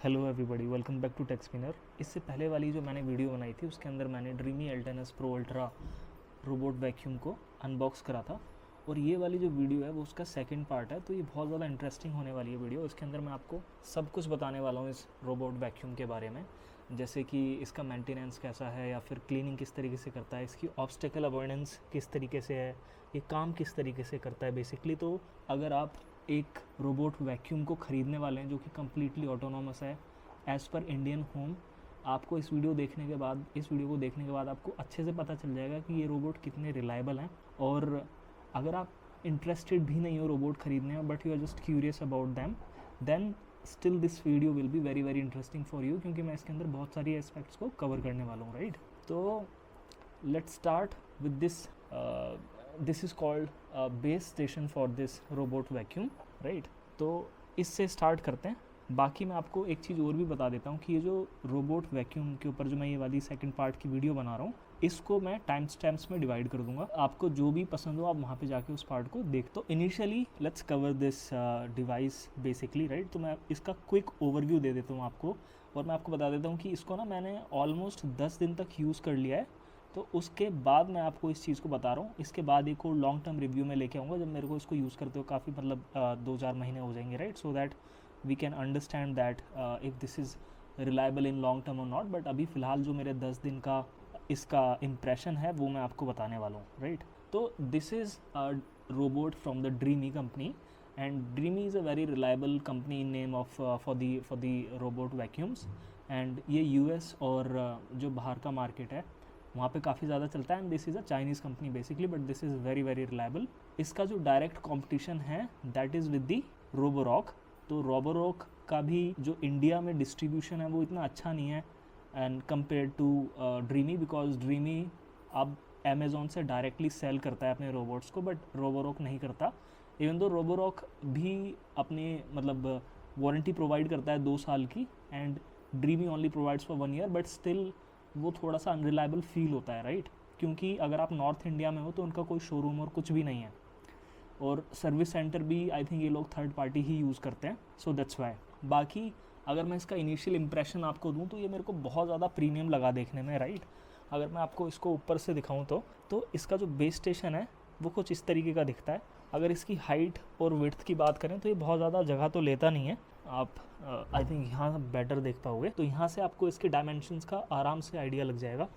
Hello everybody, welcome back to Tech Spinner. इससे पहले वाली जो मैंने वीडियो बनाई थी उसके अंदर मैंने Dreame L10s Pro Ultra robot vacuum को अनबॉक्स करा था, और ये वाली जो वीडियो है वो उसका सेकंड पार्ट है। तो ये बहुत ज़्यादा इंटरेस्टिंग होने वाली है वीडियो। इसके अंदर मैं आपको सब कुछ बताने वाला हूँ इस रोबोट वैक्यूम के बारे में, जैसे कि इसका मेंटेनेंस कैसा है या फिर क्लीनिंग किस तरीके से करता है, इसकी ऑब्स्टेकल अवॉइडेंस किस तरीके से है, ये काम किस तरीके से करता है बेसिकली। तो अगर आप एक रोबोट वैक्यूम को ख़रीदने वाले हैं जो कि कम्प्लीटली ऑटोनॉमस है एज़ पर इंडियन होम, आपको इस वीडियो को देखने के बाद आपको अच्छे से पता चल जाएगा कि ये रोबोट कितने रिलायबल हैं। और अगर आप इंटरेस्टेड भी नहीं हो रोबोट ख़रीदने में but you are just curious about them, then still this video will be very very interesting for you, क्योंकि मैं इसके अंदर बहुत सारी एस्पेक्ट्स को कवर करने वाला हूँ, राइट। तो let's start with this is called base station for this robot vacuum, right. तो इससे स्टार्ट करते हैं। बाकी मैं आपको एक चीज़ और भी बता देता हूँ कि ये जो रोबोट वैक्यूम के ऊपर जो मैं ये वाली सेकंड पार्ट की वीडियो बना रहा हूँ, इसको मैं टाइम स्टैम्प्स में डिवाइड कर दूंगा। आपको जो भी पसंद हो आप वहाँ पे जाके उस पार्ट को देख। तो initially let's cover this device basically, right. तो मैं इसका क्विक ओवरव्यू दे देता हूँ आपको, और मैं आपको बता देता हूँ कि इसको ना मैंने ऑलमोस्ट 10 दिन तक यूज़ कर लिया है। तो उसके बाद मैं आपको इस चीज़ को बता रहा हूँ। इसके बाद एक और लॉन्ग टर्म रिव्यू में लेके आऊँगा जब मेरे को इसको यूज़ करते हो काफ़ी 2-4 महीने हो जाएंगे, right. So that we can understand that if this is reliable in long term और नॉट। बट अभी फ़िलहाल जो मेरे 10 दिन का इसका इम्प्रेशन है वो मैं आपको बताने वाला हूँ, राइट। तो this is a robot from the dreamy company, and dreamy is a very reliable company in name of for the robot vacuums. And ये यूएस और जो बाहर का मार्केट है वहाँ पे काफ़ी ज़्यादा चलता है। And this is a Chinese company basically, but this is very very reliable. इसका जो डायरेक्ट कंपटीशन है that is with the Roborock. तो रोबोरॉक का भी जो इंडिया में डिस्ट्रीब्यूशन है वो इतना अच्छा नहीं है and compare to Dreame, because Dreame अब अमेज़ॉन से डायरेक्टली सेल करता है अपने रोबोट्स को, बट रोबोरॉक नहीं करता। इवन दो रोबोरॉक भी अपनी वारंटी प्रोवाइड करता है 2 साल की, and dreamy only provides for 1 year, but still वो थोड़ा सा अनरिलायबल फील होता है, राइट। क्योंकि अगर आप नॉर्थ इंडिया में हो तो उनका कोई शोरूम और कुछ भी नहीं है, और सर्विस सेंटर भी आई थिंक ये लोग थर्ड पार्टी ही यूज़ करते हैं, सो दैट्स वाई। बाकी अगर मैं इसका इनिशियल इंप्रेशन आपको दूं तो ये मेरे को बहुत ज़्यादा प्रीमियम लगा देखने में, राइट। अगर मैं आपको इसको ऊपर से दिखाऊं तो इसका जो बेस स्टेशन है वो कुछ इस तरीके का दिखता है। अगर इसकी हाइट और विड्थ की बात करें तो ये बहुत ज़्यादा जगह तो लेता नहीं है। आप आई थिंक यहाँ बेटर देख पाओगे, तो यहाँ से आपको इसके डायमेंशंस का आराम से आइडिया लग जाएगा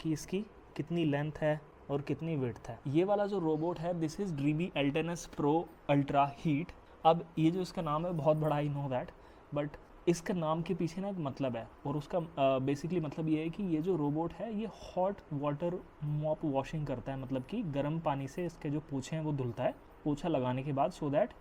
कि इसकी कितनी लेंथ है और कितनी विड्थ है। ये वाला जो रोबोट है this is Dreame L10s Pro Ultra heat. अब ये जो इसका नाम है बहुत बड़ा, आई नो दैट, बट इसका नाम के पीछे ना एक मतलब है, और उसका बेसिकली मतलब ये है कि ये जो रोबोट है ये हॉट वाटर मॉप वॉशिंग करता है, मतलब कि गर्म पानी से इसके जो पूछे हैं वो धुलता है पोछा लगाने के बाद, so that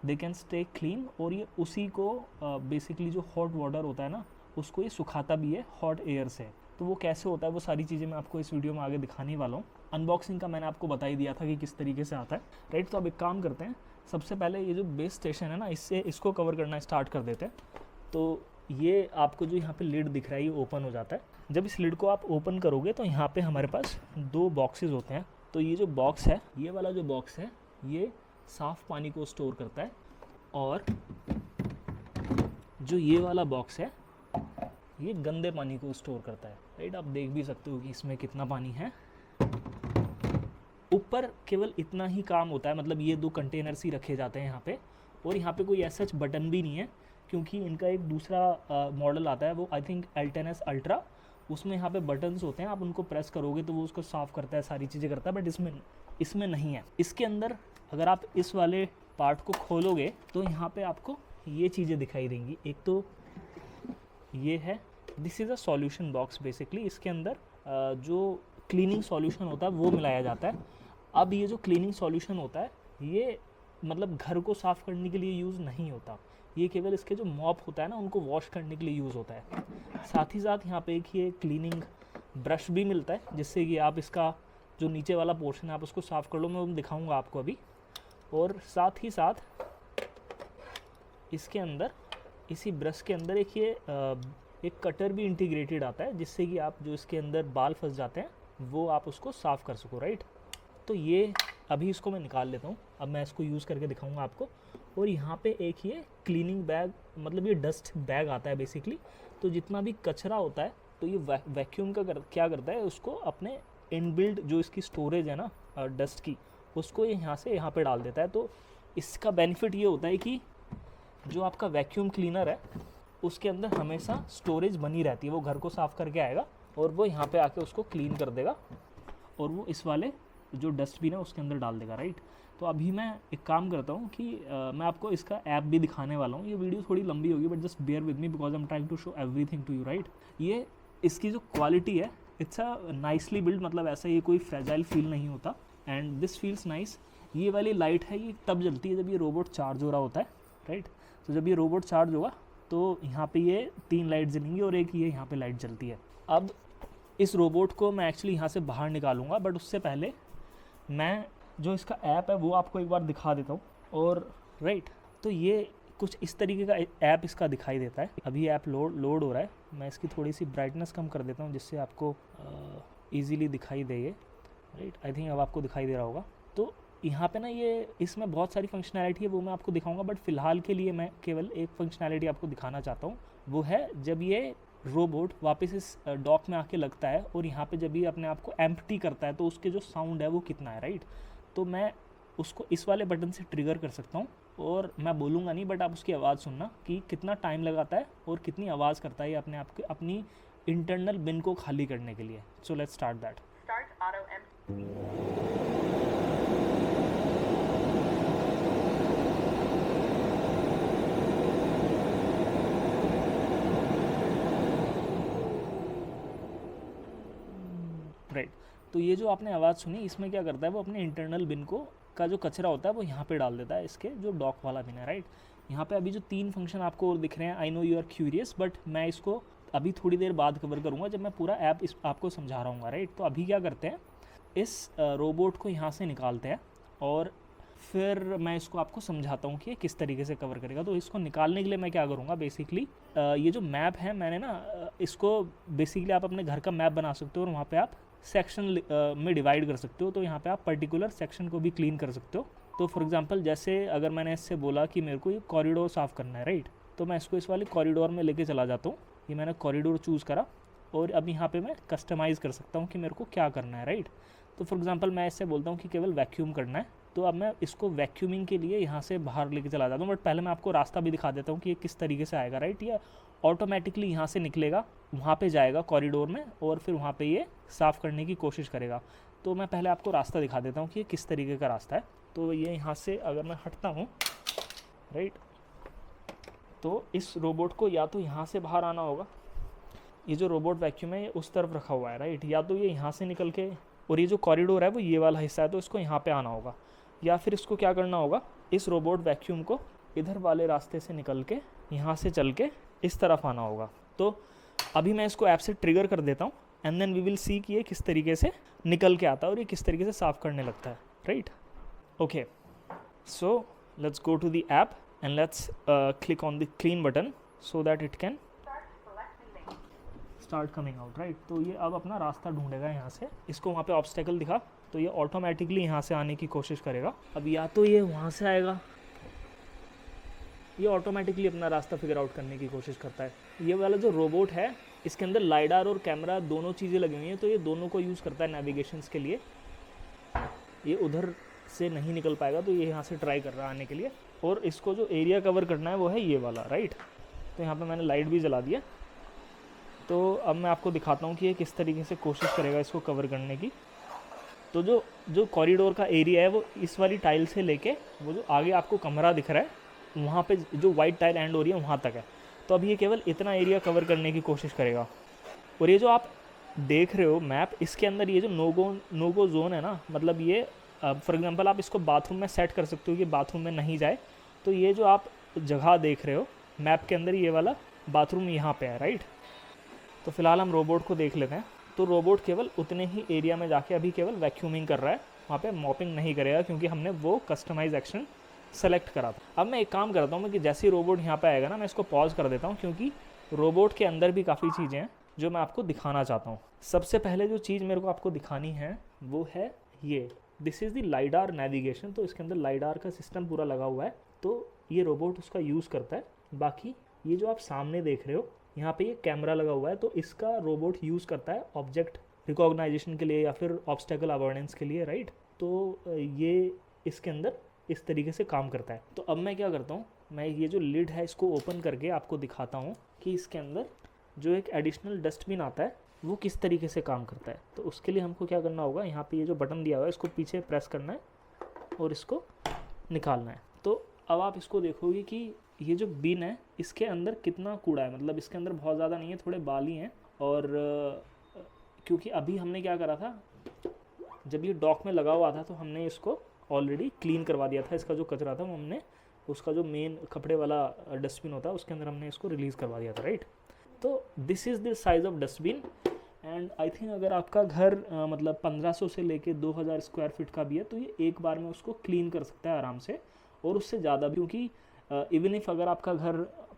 they can stay clean. और ये उसी को बेसिकली जो हॉट वाटर होता है ना उसको ये सुखाता भी है हॉट एयर से। तो वो कैसे होता है वो सारी चीज़ें मैं आपको इस वीडियो में आगे दिखाने वाला हूँ। अनबॉक्सिंग का मैंने आपको बता ही दिया था कि किस तरीके से आता है, राइट। तो अब एक काम करते हैं, सबसे पहले ये जो बेस स्टेशन है ना इसको कवर करना स्टार्ट कर देते हैं। तो ये आपको जो यहाँ पे लिड दिख रहा है ये ओपन हो जाता है। जब इस लिड को आप ओपन करोगे तो यहाँ पे हमारे पास 2 बॉक्सेस होते हैं। तो ये जो बॉक्स है, ये वाला जो बॉक्स है ये साफ़ पानी को स्टोर करता है, और जो ये वाला बॉक्स है ये गंदे पानी को स्टोर करता है, राइट। आप देख भी सकते हो कि इसमें कितना पानी है। ऊपर केवल इतना ही काम होता है, मतलब ये 2 कंटेनर्स ही रखे जाते हैं यहाँ पे, और यहाँ पे कोई ऐसा बटन भी नहीं है, क्योंकि इनका एक दूसरा मॉडल आता है वो आई थिंक एल्टेनस अल्ट्रा, उसमें यहाँ पे बटन्स होते हैं, आप उनको प्रेस करोगे तो वो उसको साफ़ करता है, सारी चीज़ें करता है, बट इसमें नहीं है। इसके अंदर अगर आप इस वाले पार्ट को खोलोगे तो यहाँ पे आपको ये चीज़ें दिखाई देंगी। एक तो ये है, this is a solution box basically. इसके अंदर जो क्लीनिंग सॉल्यूशन होता है वो मिलाया जाता है। अब ये जो क्लीनिंग सॉल्यूशन होता है ये मतलब घर को साफ़ करने के लिए यूज़ नहीं होता, ये केवल इसके जो मॉप होता है ना उनको वॉश करने के लिए यूज़ होता है। साथ ही साथ यहाँ पे एक ये क्लीनिंग ब्रश भी मिलता है, जिससे कि आप इसका जो नीचे वाला पोर्शन है आप उसको साफ़ कर लो, मैं दिखाऊंगा आपको अभी। और साथ ही साथ इसके अंदर इसी ब्रश के अंदर एक कटर भी इंटीग्रेटेड आता है, जिससे कि आप जो इसके अंदर बाल फंस जाते हैं वो आप उसको साफ़ कर सको, राइट। तो ये अभी इसको मैं निकाल लेता हूँ। अब मैं इसको यूज़ करके दिखाऊंगा आपको। और यहाँ पे एक ये क्लीनिंग बैग, मतलब ये डस्ट बैग आता है बेसिकली। तो जितना भी कचरा होता है तो ये वैक्यूम का क्या करता है, उसको अपने इनबिल्ट जो इसकी स्टोरेज है ना डस्ट की, उसको ये यहाँ से यहाँ पे डाल देता है। तो इसका बेनिफिट ये होता है कि जो आपका वैक्यूम क्लीनर है उसके अंदर हमेशा स्टोरेज बनी रहती है। वो घर को साफ़ करके आएगा और वो यहाँ पे आके उसको क्लीन कर देगा और वो इस वाले जो डस्टबिन है उसके अंदर डाल देगा, राइट। तो अभी मैं एक काम करता हूँ कि मैं आपको इसका ऐप भी दिखाने वाला हूँ। ये वीडियो थोड़ी लंबी होगी but just bear with me because I am trying to show everything to you, right. ये इसकी जो क्वालिटी है इट्स अ नाइसली बिल्ड, मतलब ऐसा ये कोई फ्रेजाइल फील नहीं होता एंड दिस फील्स नाइस। ये वाली लाइट है ये तब जलती है जब ये रोबोट चार्ज हो रहा होता है, राइट। तो जब ये रोबोट चार्ज होगा तो यहाँ पे ये 3 लाइट जलेंगी और एक ये यहाँ पे लाइट जलती है। अब इस रोबोट को मैं एक्चुअली यहाँ से बाहर निकालूंगा बट उससे पहले मैं जो इसका ऐप है वो आपको एक बार दिखा देता हूँ। और राइट, तो ये कुछ इस तरीके का ऐप इसका दिखाई देता है। अभी ऐप लोड हो रहा है। मैं इसकी थोड़ी सी ब्राइटनेस कम कर देता हूँ जिससे आपको ईजीली दिखाई दे ये, राइट। आई थिंक अब आपको दिखाई दे रहा होगा। तो यहाँ पे ना ये इसमें बहुत सारी फंक्शनैलिटी है वो मैं आपको दिखाऊंगा बट फ़िलहाल के लिए मैं केवल एक फंक्शनैलिटी आपको दिखाना चाहता हूँ। वो है जब ये रोबोट वापस इस डॉक में आके लगता है और यहाँ पे जब ये अपने आप को एम्प्टी करता है तो उसके जो साउंड है वो कितना है, राइट। तो मैं उसको इस वाले बटन से ट्रिगर कर सकता हूँ और मैं बोलूँगा नहीं बट आप उसकी आवाज़ सुनना कि कितना टाइम लगाता है और कितनी आवाज़ करता है ये अपने आप के अपनी इंटरनल बिन को खाली करने के लिए। So let's start that. Right, तो ये जो आपने आवाज़ सुनी इसमें क्या करता है, वो अपने इंटरनल बिन को का जो कचरा होता है वो यहाँ पे डाल देता है, इसके जो डॉक वाला बिन है, राइट। यहाँ पे अभी जो 3 फंक्शन आपको और दिख रहे हैं, I know you are curious but मैं इसको अभी थोड़ी देर बाद कवर करूँगा जब मैं पूरा ऐप इस आपको समझा रहा हूँ, राइट। तो अभी क्या करते हैं, इस रोबोट को यहाँ से निकालते हैं और फिर मैं इसको आपको समझाता हूँ कि ये किस तरीके से कवर करेगा। तो इसको निकालने के लिए मैं क्या करूँगा, बेसिकली ये जो मैप है मैंने ना इसको बेसिकली आप अपने घर का मैप बना सकते हो और वहाँ पे आप सेक्शन में डिवाइड कर सकते हो। तो यहाँ पे आप पर्टिकुलर सेक्शन को भी क्लीन कर सकते हो। तो फॉर एग्जांपल जैसे अगर मैंने इससे बोला कि मेरे को ये कॉरिडोर साफ़ करना है, राइट, तो मैं इसको इस वाले कॉरिडोर में लेके चला जाता हूँ। ये मैंने कॉरिडोर चूज़ करा और अब यहाँ पे मैं कस्टमाइज़ कर सकता हूँ कि मेरे को क्या करना है, राइट। तो फॉर एग्जांपल मैं इससे बोलता हूँ कि केवल वैक्यूम करना है, तो अब मैं इसको वैक्यूमिंग के लिए यहाँ से बाहर लेके चला जाता हूँ। बट पहले मैं आपको रास्ता भी दिखा देता हूँ कि ये किस तरीके से आएगा, राइट। ये ऑटोमेटिकली यहाँ से निकलेगा, वहाँ पे जाएगा कॉरिडोर में और फिर वहाँ पे ये साफ़ करने की कोशिश करेगा। तो मैं पहले आपको रास्ता दिखा देता हूँ कि ये किस तरीके का रास्ता है। तो ये यहाँ से अगर मैं हटता हूँ, राइट, तो इस रोबोट को या तो यहाँ से बाहर आना होगा, ये जो रोबोट वैक्यूम है ये उस तरफ रखा हुआ है, राइट, या तो ये यहाँ से निकल के, और ये जो कॉरिडोर है वो ये वाला हिस्सा है तो इसको यहाँ पे आना होगा, या फिर इसको क्या करना होगा, इस रोबोट वैक्यूम को इधर वाले रास्ते से निकल के यहाँ से चल के इस तरफ आना होगा। तो अभी मैं इसको ऐप से ट्रिगर कर देता हूँ and then we will see कि ये किस तरीके से निकल के आता है और ये किस तरीके से साफ़ करने लगता है, right. Okay, so let's go to the app and let's click on the clean button so that it can start coming out, right. तो ये अब अपना रास्ता ढूंढेगा यहाँ से। इसको वहाँ पे ऑब्स्टेकल दिखा तो ये ऑटोमेटिकली यहाँ से आने की कोशिश करेगा। अब या तो ये वहाँ से आएगा, ये ऑटोमेटिकली अपना रास्ता फिगर आउट करने की कोशिश करता है। ये वाला जो रोबोट है इसके अंदर लाइडार और कैमरा दोनों चीज़ें लगी हुई हैं, तो ये दोनों को यूज़ करता है नेविगेशंस के लिए। ये उधर से नहीं निकल पाएगा तो ये यहाँ से ट्राई कर रहा है आने के लिए। और इसको जो एरिया कवर करना है वो है ये वाला, राइट। तो यहाँ पर मैंने लाइट भी जला दिया। तो अब मैं आपको दिखाता हूँ कि ये किस तरीके से कोशिश करेगा इसको कवर करने की। तो जो कॉरिडोर का एरिया है वो इस वाली टाइल से लेके वो जो आगे आपको कमरा दिख रहा है वहाँ पे जो वाइट टाइल एंड हो रही है वहाँ तक है। तो अब ये केवल इतना एरिया कवर करने की कोशिश करेगा। और ये जो आप देख रहे हो मैप, इसके अंदर ये जो नो गो जोन है ना, मतलब ये फॉर एग्जांपल आप इसको बाथरूम में सेट कर सकते हो कि बाथरूम में नहीं जाए। तो ये जो आप जगह देख रहे हो मैप के अंदर, ये वाला बाथरूम यहाँ पे है, राइट। तो फिलहाल हम रोबोट को देख लेते हैं। तो रोबोट केवल उतने ही एरिया में जाके अभी केवल वैक्यूमिंग कर रहा है, वहाँ पे मॉपिंग नहीं करेगा क्योंकि हमने वो कस्टमाइज एक्शन सेलेक्ट करा था। अब मैं एक काम करता हूँ कि जैसे ही रोबोट यहाँ पे आएगा ना, मैं इसको पॉज कर देता हूँ क्योंकि रोबोट के अंदर भी काफ़ी चीज़ें हैं जो मैं आपको दिखाना चाहता हूँ। सबसे पहले जो चीज़ मेरे को आपको दिखानी है वो है ये this is the lidar navigation, तो इसके अंदर लाइडार का सिस्टम पूरा लगा हुआ है, तो ये रोबोट उसका यूज़ करता है। बाकी ये जो आप सामने देख रहे हो यहाँ पे ये कैमरा लगा हुआ है, तो इसका रोबोट यूज़ करता है ऑब्जेक्ट रिकॉग्नाइजेशन के लिए या फिर ऑब्स्टेकल अवॉइडेंस के लिए, राइट। तो ये इसके अंदर इस तरीके से काम करता है। तो अब मैं क्या करता हूँ, मैं ये जो लिड है इसको ओपन करके आपको दिखाता हूँ कि इसके अंदर जो एक एडिशनल डस्टबिन आता है वो किस तरीके से काम करता है। तो उसके लिए हमको क्या करना होगा, यहाँ पे ये जो बटन दिया हुआ है इसको पीछे प्रेस करना है और इसको निकालना है। तो अब आप इसको देखोगे कि ये जो बिन है इसके अंदर कितना कूड़ा है, मतलब इसके अंदर बहुत ज़्यादा नहीं है, थोड़े बाल ही हैं। और क्योंकि अभी हमने क्या करा था, जब ये डॉक में लगा हुआ था तो हमने इसको ऑलरेडी क्लीन करवा दिया था। इसका जो कचरा था वो हमने उसका जो मेन कपड़े वाला डस्टबिन होता है उसके अंदर हमने इसको रिलीज़ करवा दिया था, राइट। तो this is the size of dustbin and I think अगर आपका घर मतलब 1500 से लेके 2000 स्क्वायर फीट का भी है तो ये एक बार में उसको क्लीन कर सकता है आराम से, और उससे ज़्यादा भी। क्योंकि इवन इफ अगर आपका घर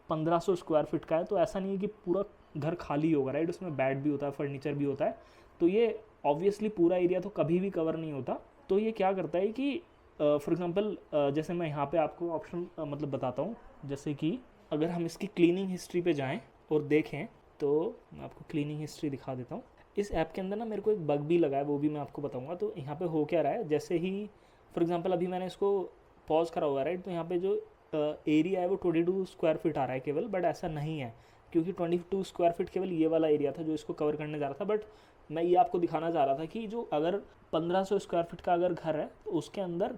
1500 स्क्वायर फीट का है तो ऐसा नहीं है कि पूरा घर खाली होगा, राइट। उसमें बेड भी होता है, फर्नीचर भी होता है, तो ये ऑब्वियसली पूरा एरिया तो कभी भी कवर नहीं होता। तो ये क्या करता है कि फॉर एग्जांपल जैसे मैं यहाँ पे आपको ऑप्शन मतलब बताता हूँ, जैसे कि अगर हम इसकी क्लीनिंग हिस्ट्री पे जाएं और देखें तो मैं आपको क्लीनिंग हिस्ट्री दिखा देता हूँ। इस ऐप के अंदर ना मेरे को एक बग भी लगा है, वो भी मैं आपको बताऊँगा। तो यहाँ पे हो क्या रहा है, जैसे ही फॉर एग्जांपल अभी मैंने इसको पॉज करा हुआ है, राइट। तो यहाँ पे जो एरिया है वो 22 स्क्वायर फीट आ रहा है केवल, बट ऐसा नहीं है क्योंकि 22 स्क्वायर फीट केवल ये वाला एरिया था जो इसको कवर करने जा रहा था। बट मैं ये आपको दिखाना चाह रहा था कि जो अगर 1500 स्क्वायर फीट का अगर घर है तो उसके अंदर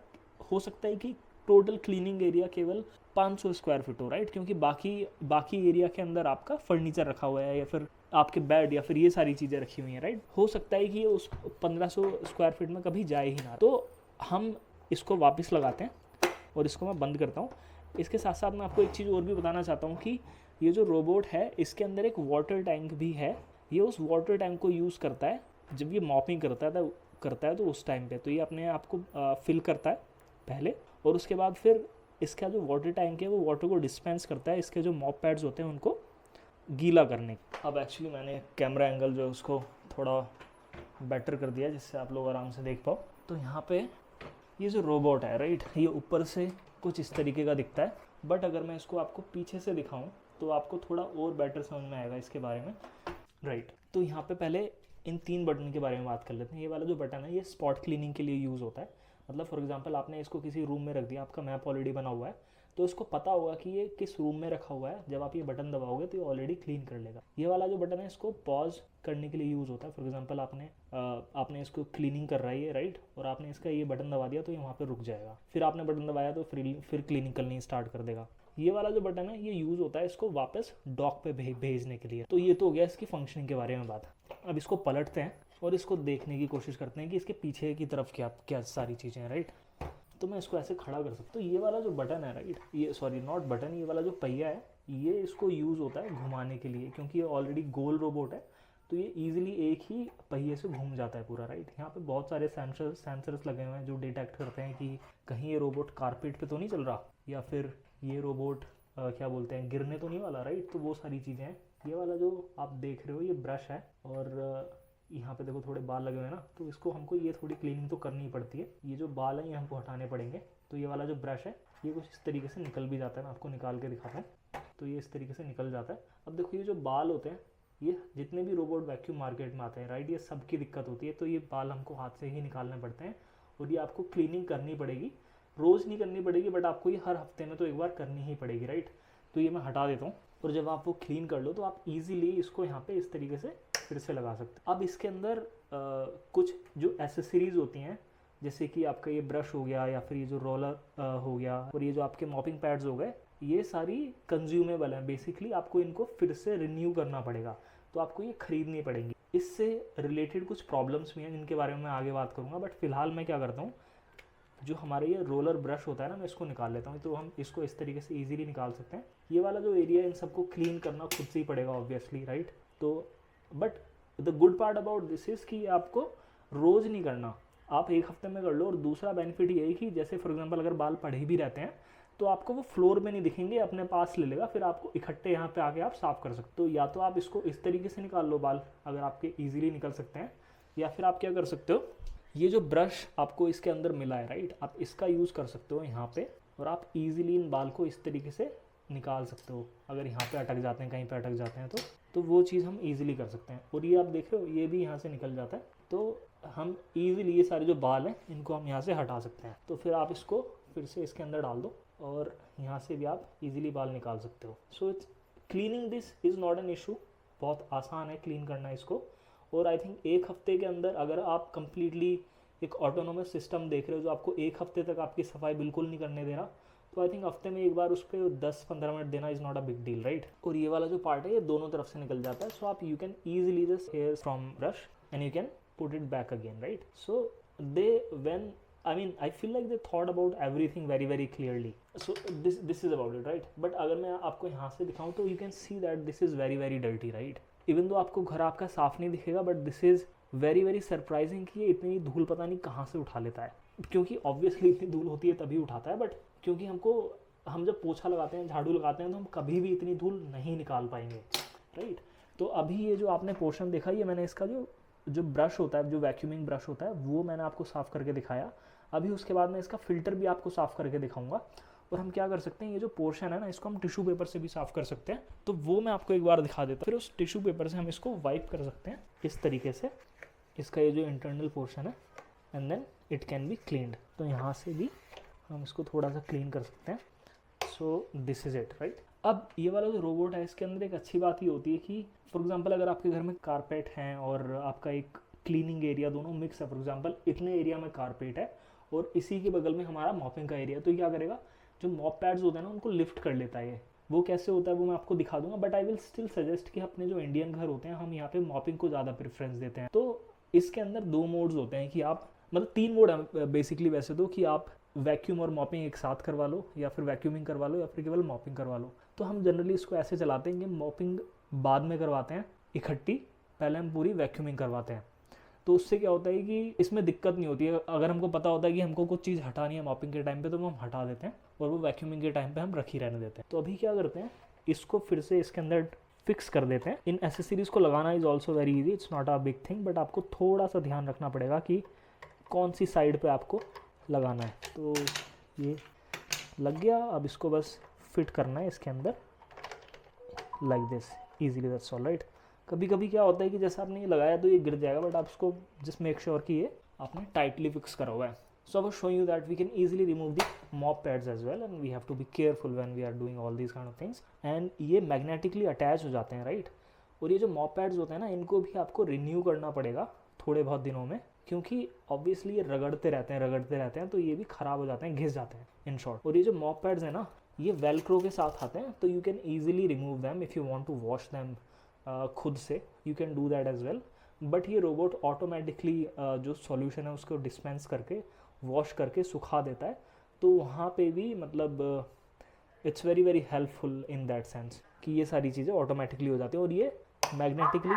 हो सकता है कि टोटल क्लीनिंग एरिया केवल 500 स्क्वायर फीट हो, राइट। क्योंकि बाकी एरिया के अंदर आपका फर्नीचर रखा हुआ है या फिर आपके बेड या फिर ये सारी चीज़ें रखी हुई हैं, राइट। हो सकता है कि ये उस 1500 स्क्वायर फीट में कभी जाए ही ना। तो हम इसको वापस लगाते हैं और इसको मैं बंद करता हूँ। इसके साथ साथ मैं आपको एक चीज़ और भी बताना चाहता हूँ कि ये जो रोबोट है इसके अंदर एक वाटर टैंक भी है। ये उस वाटर टैंक को यूज़ करता है जब ये मॉपिंग करता है तो उस टाइम पे तो ये अपने आप को फिल करता है पहले, और उसके बाद फिर इसका जो वाटर टैंक है वो वाटर को डिस्पेंस करता है इसके जो मॉप पैड्स होते हैं उनको गीला करने। अब एक्चुअली मैंने कैमरा एंगल जो है उसको थोड़ा बेटर कर दिया जिससे आप लोग आराम से देख पाओ। तो यहाँ पे ये जो रोबोट है, राइट, ये ऊपर से कुछ इस तरीके का दिखता है, बट अगर मैं इसको आपको पीछे से दिखाऊं तो आपको थोड़ा और बेटर समझ में आएगा इसके बारे में, राइट। तो यहाँ पे पहले इन 3 बटन के बारे में बात कर लेते हैं। ये वाला जो बटन है ये स्पॉट क्लीनिंग के लिए यूज़ होता है। मतलब फॉर एग्जांपल आपने इसको किसी रूम में रख दिया, आपका मैप ऑलरेडी बना हुआ है, तो इसको पता होगा कि ये किस रूम में रखा हुआ है। जब आप ये बटन दबाओगे तो ये ऑलरेडी क्लीन कर लेगा। ये वाला जो बटन है इसको पॉज करने के लिए यूज़ होता है। फॉर एग्जांपल आपने इसको क्लीनिंग कर रहा है, राइट, और आपने इसका ये बटन दबा दिया तो ये वहाँ पर रुक जाएगा। फिर आपने बटन दबाया तो फिर क्लीनिंग करनी स्टार्ट कर देगा। ये वाला जो बटन है ये यूज़ होता है इसको वापस डॉक पे भेजने के लिए। तो ये तो हो गया इसकी फंक्शनिंग के बारे में बात। अब इसको पलटते हैं और इसको देखने की कोशिश करते हैं कि इसके पीछे की तरफ क्या सारी चीज़ें हैं, राइट। तो मैं इसको ऐसे खड़ा कर सकता हूँ। तो ये वाला जो बटन है, राइट, ये सॉरी नॉट बटन, ये वाला जो पहिया है ये इसको यूज़ होता है घुमाने के लिए, क्योंकि ये ऑलरेडी गोल रोबोट है तो ये ईजिली एक ही पहिए से घूम जाता है पूरा, राइट। यहाँ पे बहुत सारे सेंसर्स लगे हुए हैं जो डिटेक्ट करते हैं कि कहीं ये रोबोट कारपेट पे तो नहीं चल रहा, या फिर ये रोबोट क्या बोलते हैं गिरने तो नहीं वाला, राइट। तो वो सारी चीज़ें हैं। ये वाला जो आप देख रहे हो ये ब्रश है, और यहाँ पे देखो थोड़े बाल लगे हुए हैं ना, तो इसको हमको ये थोड़ी क्लीनिंग तो करनी पड़ती है। ये जो बाल हैं ये हमको हटाने पड़ेंगे। तो ये वाला जो ब्रश है ये कुछ इस तरीके से निकल भी जाता है। मैं आपको निकाल के दिखाता हूँ। तो ये इस तरीके से निकल जाता है। अब देखो ये जो बाल होते हैं, ये जितने भी रोबोट वैक्यूम मार्केट में आते हैं, राइट, ये सबकी दिक्कत होती है। तो ये बाल हमको हाथ से ही निकालने पड़ते हैं और ये आपको क्लीनिंग करनी पड़ेगी। रोज़ नहीं करनी पड़ेगी, बट आपको ये हर हफ्ते में तो एक बार करनी ही पड़ेगी, राइट। तो ये मैं हटा देता हूँ, और जब आप वो क्लीन कर लो तो आप इजीली इसको यहाँ पे इस तरीके से फिर से लगा सकते हैं। अब इसके अंदर कुछ जो एसेसरीज होती हैं, जैसे कि आपका ये ब्रश हो गया या फिर ये जो रोलर हो गया और ये जो आपके मॉपिंग पैड्स हो गए, ये सारी कंज्यूमेबल हैं। बेसिकली आपको इनको फिर से रिन्यू करना पड़ेगा, तो आपको ये खरीदनी पड़ेंगी। इससे रिलेटेड कुछ प्रॉब्लम्स भी हैं जिनके बारे में मैं आगे बात करूँगा, बट फिलहाल मैं क्या करता हूँ, जो हमारे ये रोलर ब्रश होता है ना, मैं इसको निकाल लेता हूँ। तो हम इसको इस तरीके से इजीली निकाल सकते हैं। ये वाला जो एरिया है इन सबको क्लीन करना खुद से ही पड़ेगा ऑब्वियसली, राइट। तो but the good part about this is कि आपको रोज़ नहीं करना, आप एक हफ्ते में कर लो। और दूसरा बेनिफिट ये है कि जैसे फॉर एग्जांपल अगर बाल पड़े भी रहते हैं तो आपको वो फ्लोर में नहीं दिखेंगे, अपने पास ले लेगा, फिर आपको इकट्ठे यहाँ पे आके आप साफ़ कर सकते हो। या तो आप इसको इस तरीके से निकाल लो बाल, अगर आपके ईजिली निकल सकते हैं, या फिर आप क्या कर सकते हो, ये जो ब्रश आपको इसके अंदर मिला है राइट, आप इसका यूज़ कर सकते हो यहाँ पे, और आप इजीली इन बाल को इस तरीके से निकाल सकते हो। अगर यहाँ पे अटक जाते हैं, कहीं पे अटक जाते हैं तो वो चीज़ हम इजीली कर सकते हैं। और ये आप देख रहे हो ये भी यहाँ से निकल जाता है, तो हम इजीली ये सारे जो बाल हैं इनको हम यहाँ से हटा सकते हैं। तो फिर आप इसको फिर से इसके अंदर डाल दो और यहाँ से भी आप इजीली बाल निकाल सकते हो। So it's cleaning this is not an issue, बहुत आसान है क्लीन करना इसको। और आई थिंक 1 हफ्ते के अंदर अगर आप कंप्लीटली एक ऑटोनोमस सिस्टम देख रहे हो जो आपको 1 हफ्ते तक आपकी सफाई बिल्कुल नहीं करने दे रहा, तो आई थिंक हफ्ते में एक बार उस पर 10-15 मिनट देना is not a big deal right. और ये वाला जो पार्ट है ये दोनों तरफ से निकल जाता है, सो आप you can easily just hair from brush and you can put it back again, right? So I feel like they thought about everything very very clearly. So this is about it, right? But अगर मैं आपको यहाँ से दिखाऊँ तो you can see that this is very very dirty, right? Even though आपको घर आपका साफ नहीं दिखेगा, but this is very very surprising कि ये इतनी धूल पता नहीं कहाँ से उठा लेता है, क्योंकि obviously इतनी धूल होती है तभी उठाता है, but क्योंकि हम जब पोछा लगाते हैं, झाड़ू लगाते हैं, तो हम कभी भी इतनी धूल नहीं निकाल पाएंगे, राइट? तो अभी ये जो आपने पोर्शन देखा, ये मैंने इसका जो ब्रश होता है, जो वैक्यूमिंग ब्रश होता है, वो मैंने आपको साफ़ करके दिखाया। अभी उसके बाद मैं इसका फ़िल्टर भी आपको साफ़ करके दिखाऊंगा। और हम क्या कर सकते हैं, ये जो पोर्शन है ना, इसको हम टिश्यू पेपर से भी साफ़ कर सकते हैं, तो वो मैं आपको एक बार दिखा देता हूँ। फिर उस टिश्यू पेपर से हम इसको वाइप कर सकते हैं इस तरीके से, इसका ये जो इंटरनल पोर्शन है, and then it can be cleaned. तो यहाँ से भी हम इसको थोड़ा सा क्लीन कर सकते हैं। So this is it, right? अब ये वाला जो रोबोट है, इसके अंदर एक अच्छी बात ये होती है कि फॉर एग्जांपल अगर आपके घर में कारपेट हैं और आपका एक क्लीनिंग एरिया दोनों मिक्स है, फॉर एग्जांपल इतने एरिया में कारपेट है और इसी के बगल में हमारा मॉपिंग का एरिया, तो क्या करेगा, जो मॉप पैड्स होते हैं ना उनको लिफ्ट कर लेता है। वो कैसे होता है वो मैं आपको दिखा दूंगा, but I will still suggest कि अपने जो इंडियन घर होते हैं हम यहाँ पे मॉपिंग को ज़्यादा प्रेफरेंस देते हैं। तो इसके अंदर 2 मोड्स होते हैं कि आप, मतलब 3 मोड है बेसिकली वैसे तो, कि आप वैक्यूम और मॉपिंग एक साथ करवा लो, या फिर वैक्यूमिंग करवा लो, या फिर केवल मॉपिंग करवा लो। तो हम जनरली इसको ऐसे चलाते हैं कि मॉपिंग बाद में करवाते हैं इकट्ठी, पहले हम पूरी वैक्यूमिंग करवाते हैं। तो उससे क्या होता है कि इसमें दिक्कत नहीं होती है। अगर हमको पता होता है कि हमको कुछ चीज़ हटानी है मॉपिंग के टाइम पे, तो वो हम हटा देते हैं और वो वैक्यूमिंग के टाइम पे हम रखी रहने देते हैं। तो अभी क्या करते हैं, इसको फिर से इसके अंदर फिक्स कर देते हैं। इन एसेसरीज़ को लगाना is also very easy, it's not a big thing, but आपको थोड़ा सा ध्यान रखना पड़ेगा कि कौन सी साइड पर आपको लगाना है। तो ये लग गया, अब इसको बस फिट करना है इसके अंदर like this easily, that's all right. कभी कभी क्या होता है कि जैसे आपने ये लगाया तो ये गिर जाएगा, बट आप उसको जस्ट मेक श्योर कि ये आपने टाइटली फिक्स करा हुआ है। So I was showing you that we can easily remove the mop pads as well, and we have to be careful when we are doing all these kind of things. And ये magnetically attach हो जाते हैं, right? और ये जो mop pads होते हैं ना, इनको भी आपको रिन्यू करना पड़ेगा थोड़े बहुत दिनों में, क्योंकि ऑब्वियसली ये रगड़ते रहते हैं, तो ये भी ख़राब हो जाते हैं, घिस जाते हैं इन शॉर्ट। और ये जो मॉप पैड्स हैं ना, ये वेलक्रो के साथ आते हैं, तो you can easily remove them if you want to wash them खुद से, you can do that as well. But ये रोबोट ऑटोमेटिकली जो सॉल्यूशन है उसको डिस्पेंस करके वॉश करके सुखा देता है, तो वहाँ पे भी मतलब it's very very helpful in that sense कि ये सारी चीज़ें ऑटोमेटिकली हो जाती हैं और ये मैग्नेटिकली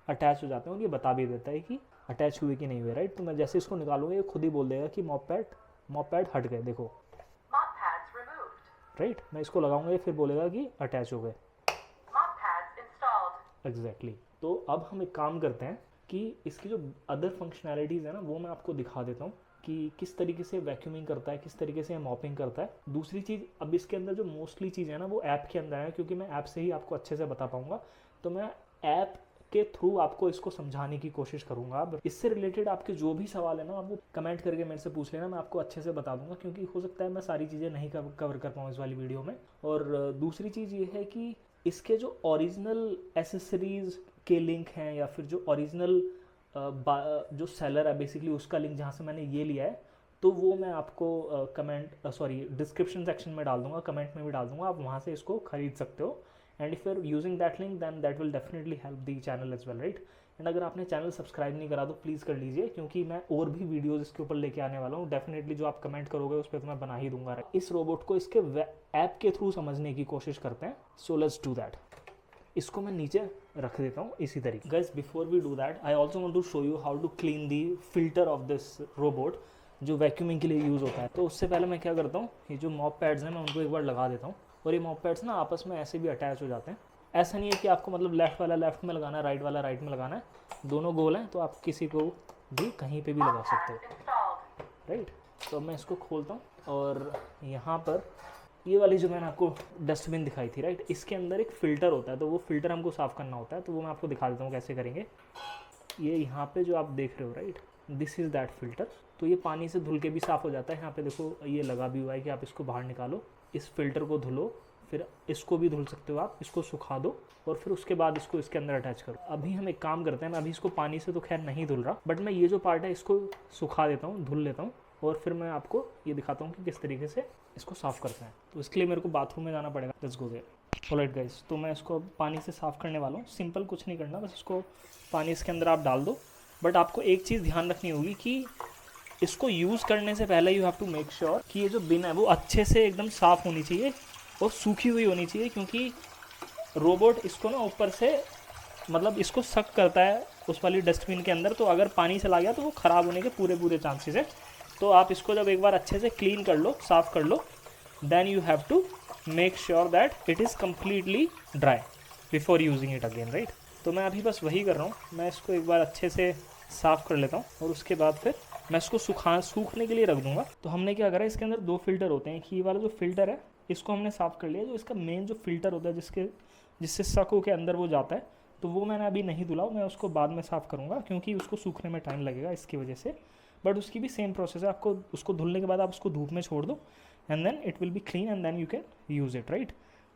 अटैच हो जाते हैं, और ये बता भी देता है कि अटैच हुए कि नहीं हुए, राइट? तो मैं जैसे इसको निकालूंगा ये खुद ही बोल देगा कि मॉप पैड हट गए, देखो, राइट? मैं इसको लगाऊंगा ये फिर बोलेगा कि अटैच हो गए, एग्जैक्टली। तो अब हम एक काम करते हैं कि इसकी जो अदर फंक्शनैलिटीज़ है ना, वो मैं आपको दिखा देता हूँ कि किस तरीके से वैक्यूमिंग करता है, किस तरीके से मॉपिंग करता है। दूसरी चीज़, अब इसके अंदर जो मोस्टली चीज़ है ना वो ऐप के अंदर है, क्योंकि मैं ऐप से ही आपको अच्छे से बता पाऊँगा, तो मैं ऐप के थ्रू आपको इसको समझाने की कोशिश करूंगा। अब इससे रिलेटेड आपके जो भी सवाल है ना, आप वो कमेंट करके मेरे से पूछ लेना, मैं आपको अच्छे से बता दूंगा, क्योंकि हो सकता है मैं सारी चीज़ें नहीं कवर कर पाऊँ इस वाली वीडियो में। और दूसरी चीज़ ये है कि इसके जो ओरिजिनल एसेसरीज़ के लिंक हैं, या फिर जो ओरिजिनल जो सेलर है बेसिकली उसका लिंक जहाँ से मैंने ये लिया है, तो वो मैं आपको डिस्क्रिप्शन सेक्शन में डाल दूंगा, कमेंट में भी डाल दूंगा, आप वहाँ से इसको खरीद सकते हो। And if you are using that link then that will definitely help the channel as well, right? And अगर आपने चैनल सब्सक्राइब नहीं करा तो प्लीज़ कर लीजिए, क्योंकि मैं और भी वीडियोज़ इसके ऊपर लेके आने वाला हूँ। डेफिनेटली जो आप कमेंट करोगे उस पर तो मैं बना ही दूंगा। इस रोबोट को इसके ऐप के थ्रू समझने की कोशिश करते हैं, सो लेट्स डू दैट। इसको मैं नीचे रख देता हूँ इसी तरीके। Guys, before we do that I also want to show you how to clean the filter of this robot जो वैक्यूमिंग के लिए यूज़ होता है। तो उससे पहले मैं क्या करता हूँ, ये जो मॉप पैड्स हैं मैं उनको एक बार लगा देता हूँ, और ये मॉप पैड्स ना आपस में ऐसे भी अटैच हो जाते हैं। ऐसा नहीं है कि आपको मतलब लेफ़्ट वाला लेफ़्ट में लगाना है, राइट वाला राइट में लगाना है, दोनों गोल हैं, तो आप किसी को भी कहीं पे भी लगा सकते हो, राइट। तो मैं इसको खोलता हूँ और यहाँ पर ये वाली जो मैंने आपको डस्टबिन दिखाई थी, राइट, इसके अंदर एक फ़िल्टर होता है, तो वो फ़िल्टर हमको साफ़ करना होता है, तो वो मैं आपको दिखा देता हूँ कैसे करेंगे। ये यहाँ पे जो आप देख रहे हो, right, this is that filter. तो ये पानी से धुल के भी साफ़ हो जाता है। यहाँ पे देखो ये लगा भी हुआ है कि आप इसको बाहर निकालो, इस फ़िल्टर को धुलो, फिर इसको भी धुल सकते हो आप, इसको सुखा दो और फिर उसके बाद इसको इसके अंदर अटैच करो। अभी हम एक काम करते हैं, मैं अभी इसको पानी से तो खैर नहीं धुल रहा, बट मैं ये जो पार्ट है इसको सुखा देता हूँ, धुल लेता हूँ और फिर मैं आपको ये दिखाता हूँ कि किस तरीके से इसको साफ़ करते हैं। तो इसके लिए मेरे को बाथरूम में जाना पड़ेगा। Let's go there. Alright guys, तो मैं इसको पानी से साफ़ करने वाला हूँ। सिंपल कुछ नहीं करना, बस इसको पानी इसके अंदर आप डाल दो। बट आपको एक चीज़ ध्यान रखनी होगी कि इसको यूज़ करने से पहले you have to make sure कि ये जो बिन है वो अच्छे से एकदम साफ़ होनी चाहिए और सूखी हुई होनी चाहिए, क्योंकि रोबोट इसको ना ऊपर से मतलब इसको सक करता है उस वाली डस्टबिन के अंदर, तो अगर पानी चला गया तो वो ख़राब होने के पूरे चांसेस है। तो आप इसको जब एक बार अच्छे से क्लीन कर लो, साफ़ कर लो, then you have to make sure that it is completely dry before using it again, right. तो मैं अभी बस वही कर रहा हूँ, मैं इसको एक बार अच्छे से साफ़ कर लेता हूँ और उसके बाद फिर मैं इसको सूखने के लिए रख दूँगा। तो हमने क्या करा, इसके अंदर दो फिल्टर होते हैं। ये वाला जो फ़िल्टर है इसको हमने साफ़ कर लिया, जो इसका मेन जो फ़िल्टर होता है जिससे सको के अंदर वो जाता है, तो वो मैंने अभी नहीं धुला, मैं उसको बाद में साफ़ करूँगा क्योंकि उसको सूखने में टाइम लगेगा इसकी वजह से। बट उसकी भी सेम प्रोसेस है, आपको उसको धुलने के बाद आप उसको धूप में छोड़ दो and then it will be clean and then you can use it, right.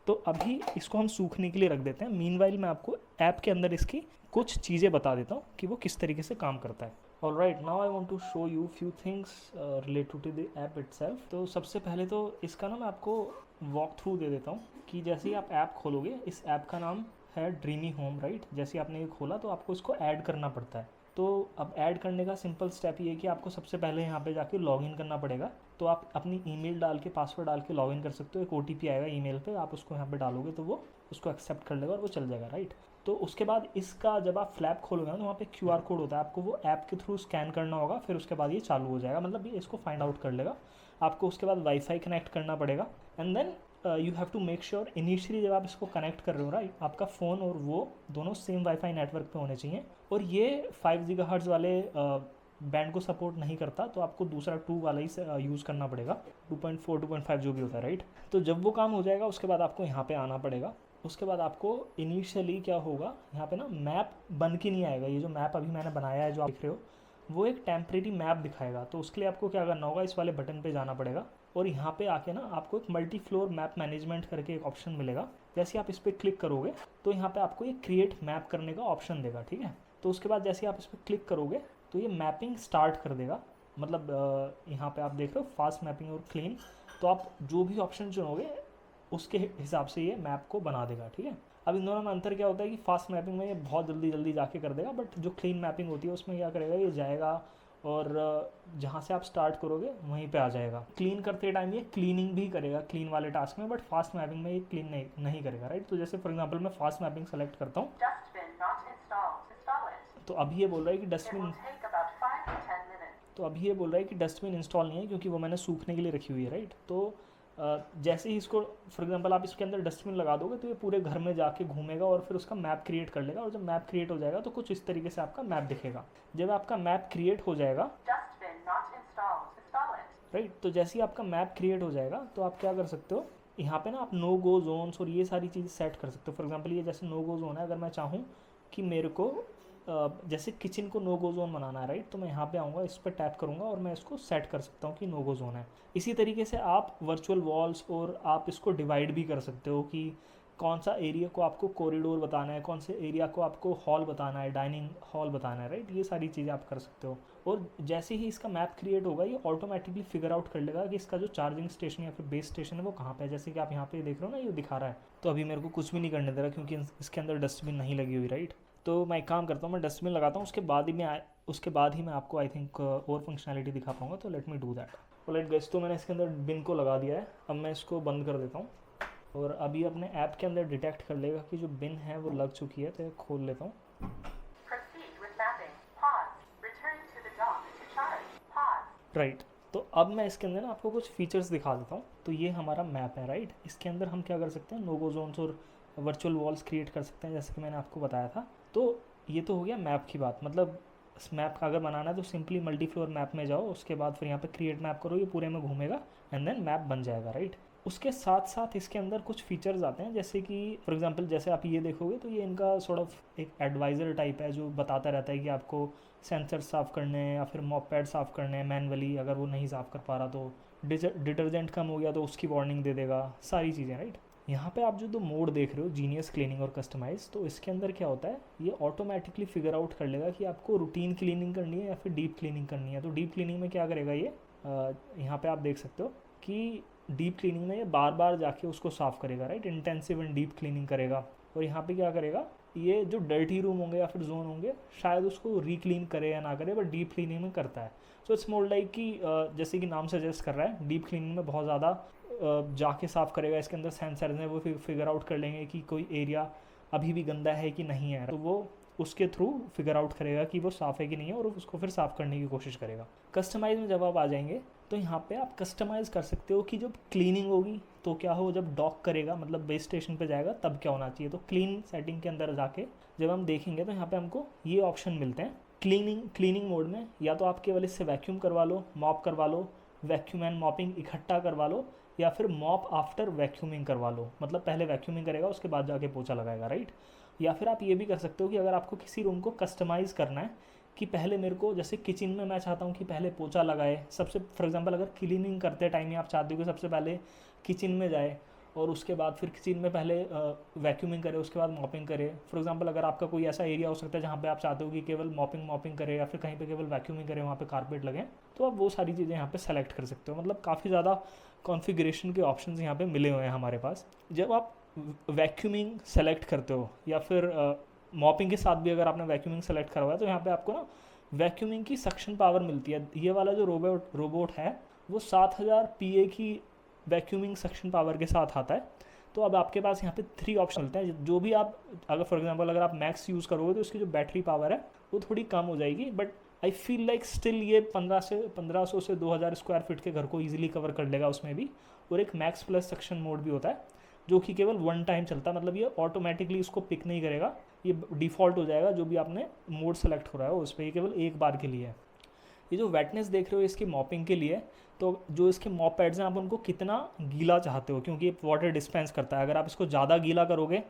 तो अभी इसको हम सूखने के लिए रख देते हैं। मीनवाइल मैं आपको ऐप के अंदर इसकी कुछ चीज़ें बता देता हूँ कि वो किस तरीके से काम करता है। Alright, now I want to show you few things related to the app itself. तो सबसे पहले तो इसका ना मैं आपको वॉक थ्रू दे देता हूँ कि जैसे ही आप ऐप खोलोगे, इस ऐप का नाम है ड्रीमी होम, राइट। जैसे ही आपने ये खोला तो आपको इसको ऐड करना पड़ता है। तो अब ऐड करने का सिंपल स्टेप ये है कि आपको सबसे पहले यहाँ पे जाके लॉगिन करना पड़ेगा। तो आप अपनी ईमेल डाल के, पासवर्ड डाल के लॉगिन कर सकते हो। एक ओटीपी आएगा ईमेल पे, आप उसको यहाँ पे डालोगे तो वो उसको एक्सेप्ट कर लेगा और वो चल जाएगा, राइट। तो उसके बाद इसका जब आप फ्लैप खोलोगे ना तो वहाँ पे QR कोड होता है, आपको वो ऐप के थ्रू स्कैन करना होगा, फिर उसके बाद ये चालू हो जाएगा, मतलब ये इसको फाइंड आउट कर लेगा। आपको उसके बाद वाईफाई कनेक्ट करना पड़ेगा and then you have to make sure initially जब आप इसको कनेक्ट कर रहे हो, राइट, आपका फ़ोन और वो दोनों सेम वाईफाई नेटवर्क पे होने चाहिए। और ये 5 GHz वाले बैंड को सपोर्ट नहीं करता, तो आपको दूसरा 2 वाला ही यूज़ करना पड़ेगा, 2.4 2.5 जो भी होता है, राइट। तो जब वो काम हो जाएगा उसके बाद आपको यहाँ पे आना पड़ेगा। उसके बाद आपको इनिशियली क्या होगा, यहाँ पे ना मैप बन के नहीं आएगा। ये जो मैप अभी मैंने बनाया है जो आप देख रहे हो, वो एक टेम्परेरी मैप दिखाएगा। तो उसके लिए आपको क्या करना होगा, इस वाले बटन पे जाना पड़ेगा और यहाँ पे आके ना आपको एक मल्टी फ्लोर मैप मैनेजमेंट करके एक ऑप्शन मिलेगा। जैसे आप इस पर क्लिक करोगे तो यहाँ पे आपको ये क्रिएट मैप करने का ऑप्शन देगा, ठीक है। तो उसके बाद जैसे आप इस पर क्लिक करोगे तो ये मैपिंग स्टार्ट कर देगा। मतलब यहाँ पे आप देख रहे हो फास्ट मैपिंग और क्लीन, तो आप जो भी ऑप्शन चुनोगे उसके हिसाब से ये मैप को बना देगा, ठीक है। अब इन दोनों में अंतर क्या होता है कि फास्ट मैपिंग में ये बहुत जल्दी जाके कर देगा, बट जो क्लीन मैपिंग होती है उसमें क्या करेगा, ये जाएगा और जहाँ से आप स्टार्ट करोगे वहीं पे आ जाएगा। क्लीन करते टाइम ये क्लीनिंग भी करेगा क्लीन वाले टास्क में, बट फास्ट मैपिंग में ये क्लीन नहीं करेगा, राइट। तो जैसे फॉर एग्जांपल मैं फास्ट मैपिंग सेलेक्ट करता हूँ, तो अभी ये बोल रहा है कि डस्टबिन इंस्टॉल नहीं है क्योंकि वो मैंने सूखने के लिए रखी हुई है, राइट। तो जैसे ही इसको फॉर एग्जांपल आप इसके अंदर डस्टबिन लगा दोगे तो ये पूरे घर में जाके घूमेगा और फिर उसका मैप क्रिएट कर लेगा। और जब मैप क्रिएट हो जाएगा तो कुछ इस तरीके से आपका मैप दिखेगा। जब आपका मैप क्रिएट हो जाएगा, राइट, तो जैसे ही आपका मैप क्रिएट हो जाएगा तो आप क्या कर सकते हो, यहाँ पे ना आप नो गो जोन्स और ये सारी चीज़ सेट कर सकते हो। फॉर एग्जांपल ये जैसे नो गो जोन है, अगर मैं चाहूँ कि मेरे को जैसे किचन को नो गो जोन बनाना है, राइट, तो मैं यहाँ पे आऊँगा, इस पर टैप करूँगा और मैं इसको सेट कर सकता हूँ कि नो गो जोन है। इसी तरीके से आप वर्चुअल वॉल्स और आप इसको डिवाइड भी कर सकते हो कि कौन सा एरिया को आपको कॉरिडोर बताना है, कौन से एरिया को आपको हॉल बताना है, डाइनिंग हॉल बताना है, राइट। ये सारी चीज़ें आप कर सकते हो। और जैसे ही इसका मैप क्रिएट होगा ये ऑटोमेटिकली फिगर आउट कर लेगा कि इसका जो चार्जिंग स्टेशन या फिर बेस स्टेशन है वो कहाँ पे है। जैसे कि आप यहाँ पे देख रहे हो ना, ये दिखा रहा है। तो अभी मेरे को कुछ भी नहीं करने दे रहा क्योंकि इसके अंदर डस्टबिन नहीं लगी हुई, राइट। तो मैं एक काम करता हूँ, मैं डस्टबिन लगाता हूँ, उसके बाद ही मैं आपको आई थिंक और फंक्शनैलिटी दिखा पाऊँगा। तो let me do that. Alright guys, तो मैंने इसके अंदर बिन को लगा दिया है। अब मैं इसको बंद कर देता हूँ और अभी अपने ऐप के अंदर डिटेक्ट कर लेगा कि जो बिन है वो लग चुकी है। तो ये खोल लेता हूँ। राइट, तो अब मैं इसके अंदर ना आपको कुछ फीचर्स दिखा देता हूँ। तो ये हमारा मैप है, राइट। इसके अंदर हम क्या कर सकते हैं, नो गो जोन्स और वर्चुअल वॉल्स क्रिएट कर सकते हैं जैसे कि मैंने आपको बताया था। तो ये तो हो गया मैप की बात, मतलब मैप का अगर बनाना है तो सिंपली मल्टी फ्लोर मैप में जाओ, उसके बाद फिर यहाँ पे क्रिएट मैप करो, ये पूरे में घूमेगा एंड देन मैप बन जाएगा, राइट। उसके साथ साथ इसके अंदर कुछ फीचर्स आते हैं, जैसे कि फॉर एग्जांपल जैसे आप ये देखोगे तो ये इनका सॉर्ट ऑफ एक एडवाइज़र टाइप है जो बताता रहता है कि आपको सेंसर साफ़ करने हैं या फिर मॉप पैड साफ़ करने हैं मैनुअली, अगर वो नहीं साफ़ कर पा रहा तो डिटर्जेंट कम हो गया तो उसकी वार्निंग दे देगा, सारी चीज़ें, राइट। यहाँ पे आप जो दो मोड देख रहे हो, जीनियस क्लीनिंग और कस्टमाइज, तो इसके अंदर क्या होता है, ये ऑटोमेटिकली फिगर आउट कर लेगा कि आपको रूटीन क्लीनिंग करनी है या फिर डीप क्लीनिंग करनी है। तो डीप क्लीनिंग में क्या करेगा ये, यहाँ पे आप देख सकते हो कि डीप क्लीनिंग में ये बार बार जाके उसको साफ़ करेगा, right, intensive and deep cleaning करेगा। और यहाँ पे क्या करेगा, ये जो डर्टी रूम होंगे या फिर जोन होंगे शायद उसको रीक्लीन करे या ना करे, बट डीप क्लीनिंग में करता है। सो इट्स मोर लाइक कि जैसे कि नाम सजेस्ट कर रहा है, डीप क्लीनिंग में बहुत ज़्यादा जाके साफ़ करेगा। इसके अंदर सेंसर्स हैं, वो फिगर आउट कर लेंगे कि कोई एरिया अभी भी गंदा है कि नहीं है, तो वो उसके थ्रू फिगर आउट करेगा कि वो साफ़ है कि नहीं है और उसको फिर साफ़ करने की कोशिश करेगा। कस्टमाइज में जब आप आ जाएंगे तो यहाँ पे आप कस्टमाइज़ कर सकते हो कि जब क्लीनिंग होगी तो क्या हो, जब डॉक करेगा मतलब बेस स्टेशन पे जाएगा तब क्या होना चाहिए। तो क्लीन सेटिंग के अंदर जाके जब हम देखेंगे तो यहाँ पे हमको ये ऑप्शन मिलते हैं। क्लीनिंग मोड में या तो आप केवल इससे वैक्यूम करवा लो, मॉप करवा लो, वैक्यूम एंड मॉपिंग इकट्ठा करवा लो, या फिर मॉप आफ्टर वैक्यूमिंग करवा लो, मतलब पहले वैक्यूमिंग करेगा उसके बाद जाके पोछा लगाएगा, राइट। या फिर आप ये भी कर सकते हो कि अगर आपको किसी रूम को कस्टमाइज़ करना है कि पहले मेरे को, जैसे किचन में मैं चाहता हूँ कि पहले पोछा लगाए, सबसे फॉर एग्जांपल अगर क्लीनिंग करते टाइम ही आप चाहते हो कि सबसे पहले किचन में जाए और उसके बाद फिर किचन में पहले वैक्यूमिंग करे, उसके बाद मॉपिंग करे। फॉर एग्जांपल अगर आपका कोई ऐसा एरिया हो सकता है जहाँ पे आप चाहते हो कि केवल मॉपिंग करे या फिर कहीं पे केवल वैक्यूमिंग करे, वहाँ पे कारपेट लगे, तो आप वो सारी चीज़ें यहाँ पे सेलेक्ट कर सकते हो। मतलब काफ़ी ज़्यादा कॉन्फ़िगरेशन के ऑप्शंस यहाँ पे मिले हुए हैं हमारे पास। जब आप वैक्यूमिंग सेलेक्ट करते हो या फिर मॉपिंग के साथ भी अगर आपने वैक्यूमिंग सेलेक्ट करवाया तो यहाँ पे आपको ना वैक्यूमिंग की सक्शन पावर मिलती है। ये वाला जो रोबोट है वो 7000 PA की वैक्यूमिंग सक्शन पावर के साथ आता है। तो अब आपके पास यहाँ पे 3 ऑप्शन मिलते हैं। जो भी आप अगर फॉर एग्जांपल अगर आप मैक्स यूज़ करोगे तो इसकी जो बैटरी पावर है वो थोड़ी कम हो जाएगी, but I feel like still ये 1500 से 2000 स्क्वायर फीट के घर को ईजिली कवर कर लेगा उसमें भी। और एक मैक्स प्लस सक्शन मोड भी होता है जो कि केवल 1 टाइम चलता है, मतलब ये ऑटोमेटिकली इसको पिक नहीं करेगा, ये डिफ़ॉल्ट हो जाएगा जो भी आपने मोड सेलेक्ट हो रहा है उस पर, ये केवल एक बार के लिए है। ये जो वेटनेस देख रहे हो इसकी मॉपिंग के लिए, तो जो इसके मॉप पैड्स हैं आप उनको कितना गीला चाहते हो, क्योंकि ये वाटर डिस्पेंस करता है। अगर आप इसको ज़्यादा गीला करोगे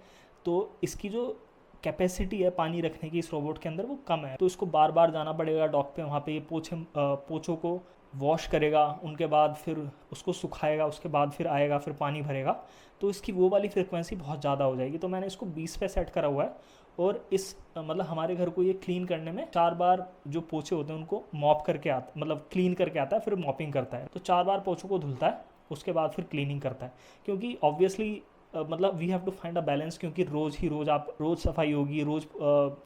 तो इसकी जो कैपेसिटी है पानी रखने की इस रोबोट के अंदर वो कम है, तो इसको बार बार जाना पड़ेगा डॉक पे, वहाँ पे ये पोछों को वॉश करेगा, उनके बाद फिर उसको सुखाएगा, उसके बाद फिर आएगा फिर पानी भरेगा, तो इसकी वो वाली फ्रिक्वेंसी बहुत ज़्यादा हो जाएगी। तो मैंने इसको 20 पे सेट करा हुआ है और इस मतलब हमारे घर को ये क्लीन करने में 4 बार जो पोछे होते हैं उनको मॉप करके आता, मतलब क्लीन करके आता है, फिर मॉपिंग करता है। तो 4 बार पोछों को धुलता है, उसके बाद फिर क्लीनिंग करता है, क्योंकि ऑब्वियसली मतलब we have to find a balance, क्योंकि रोज़ सफाई होगी, रोज़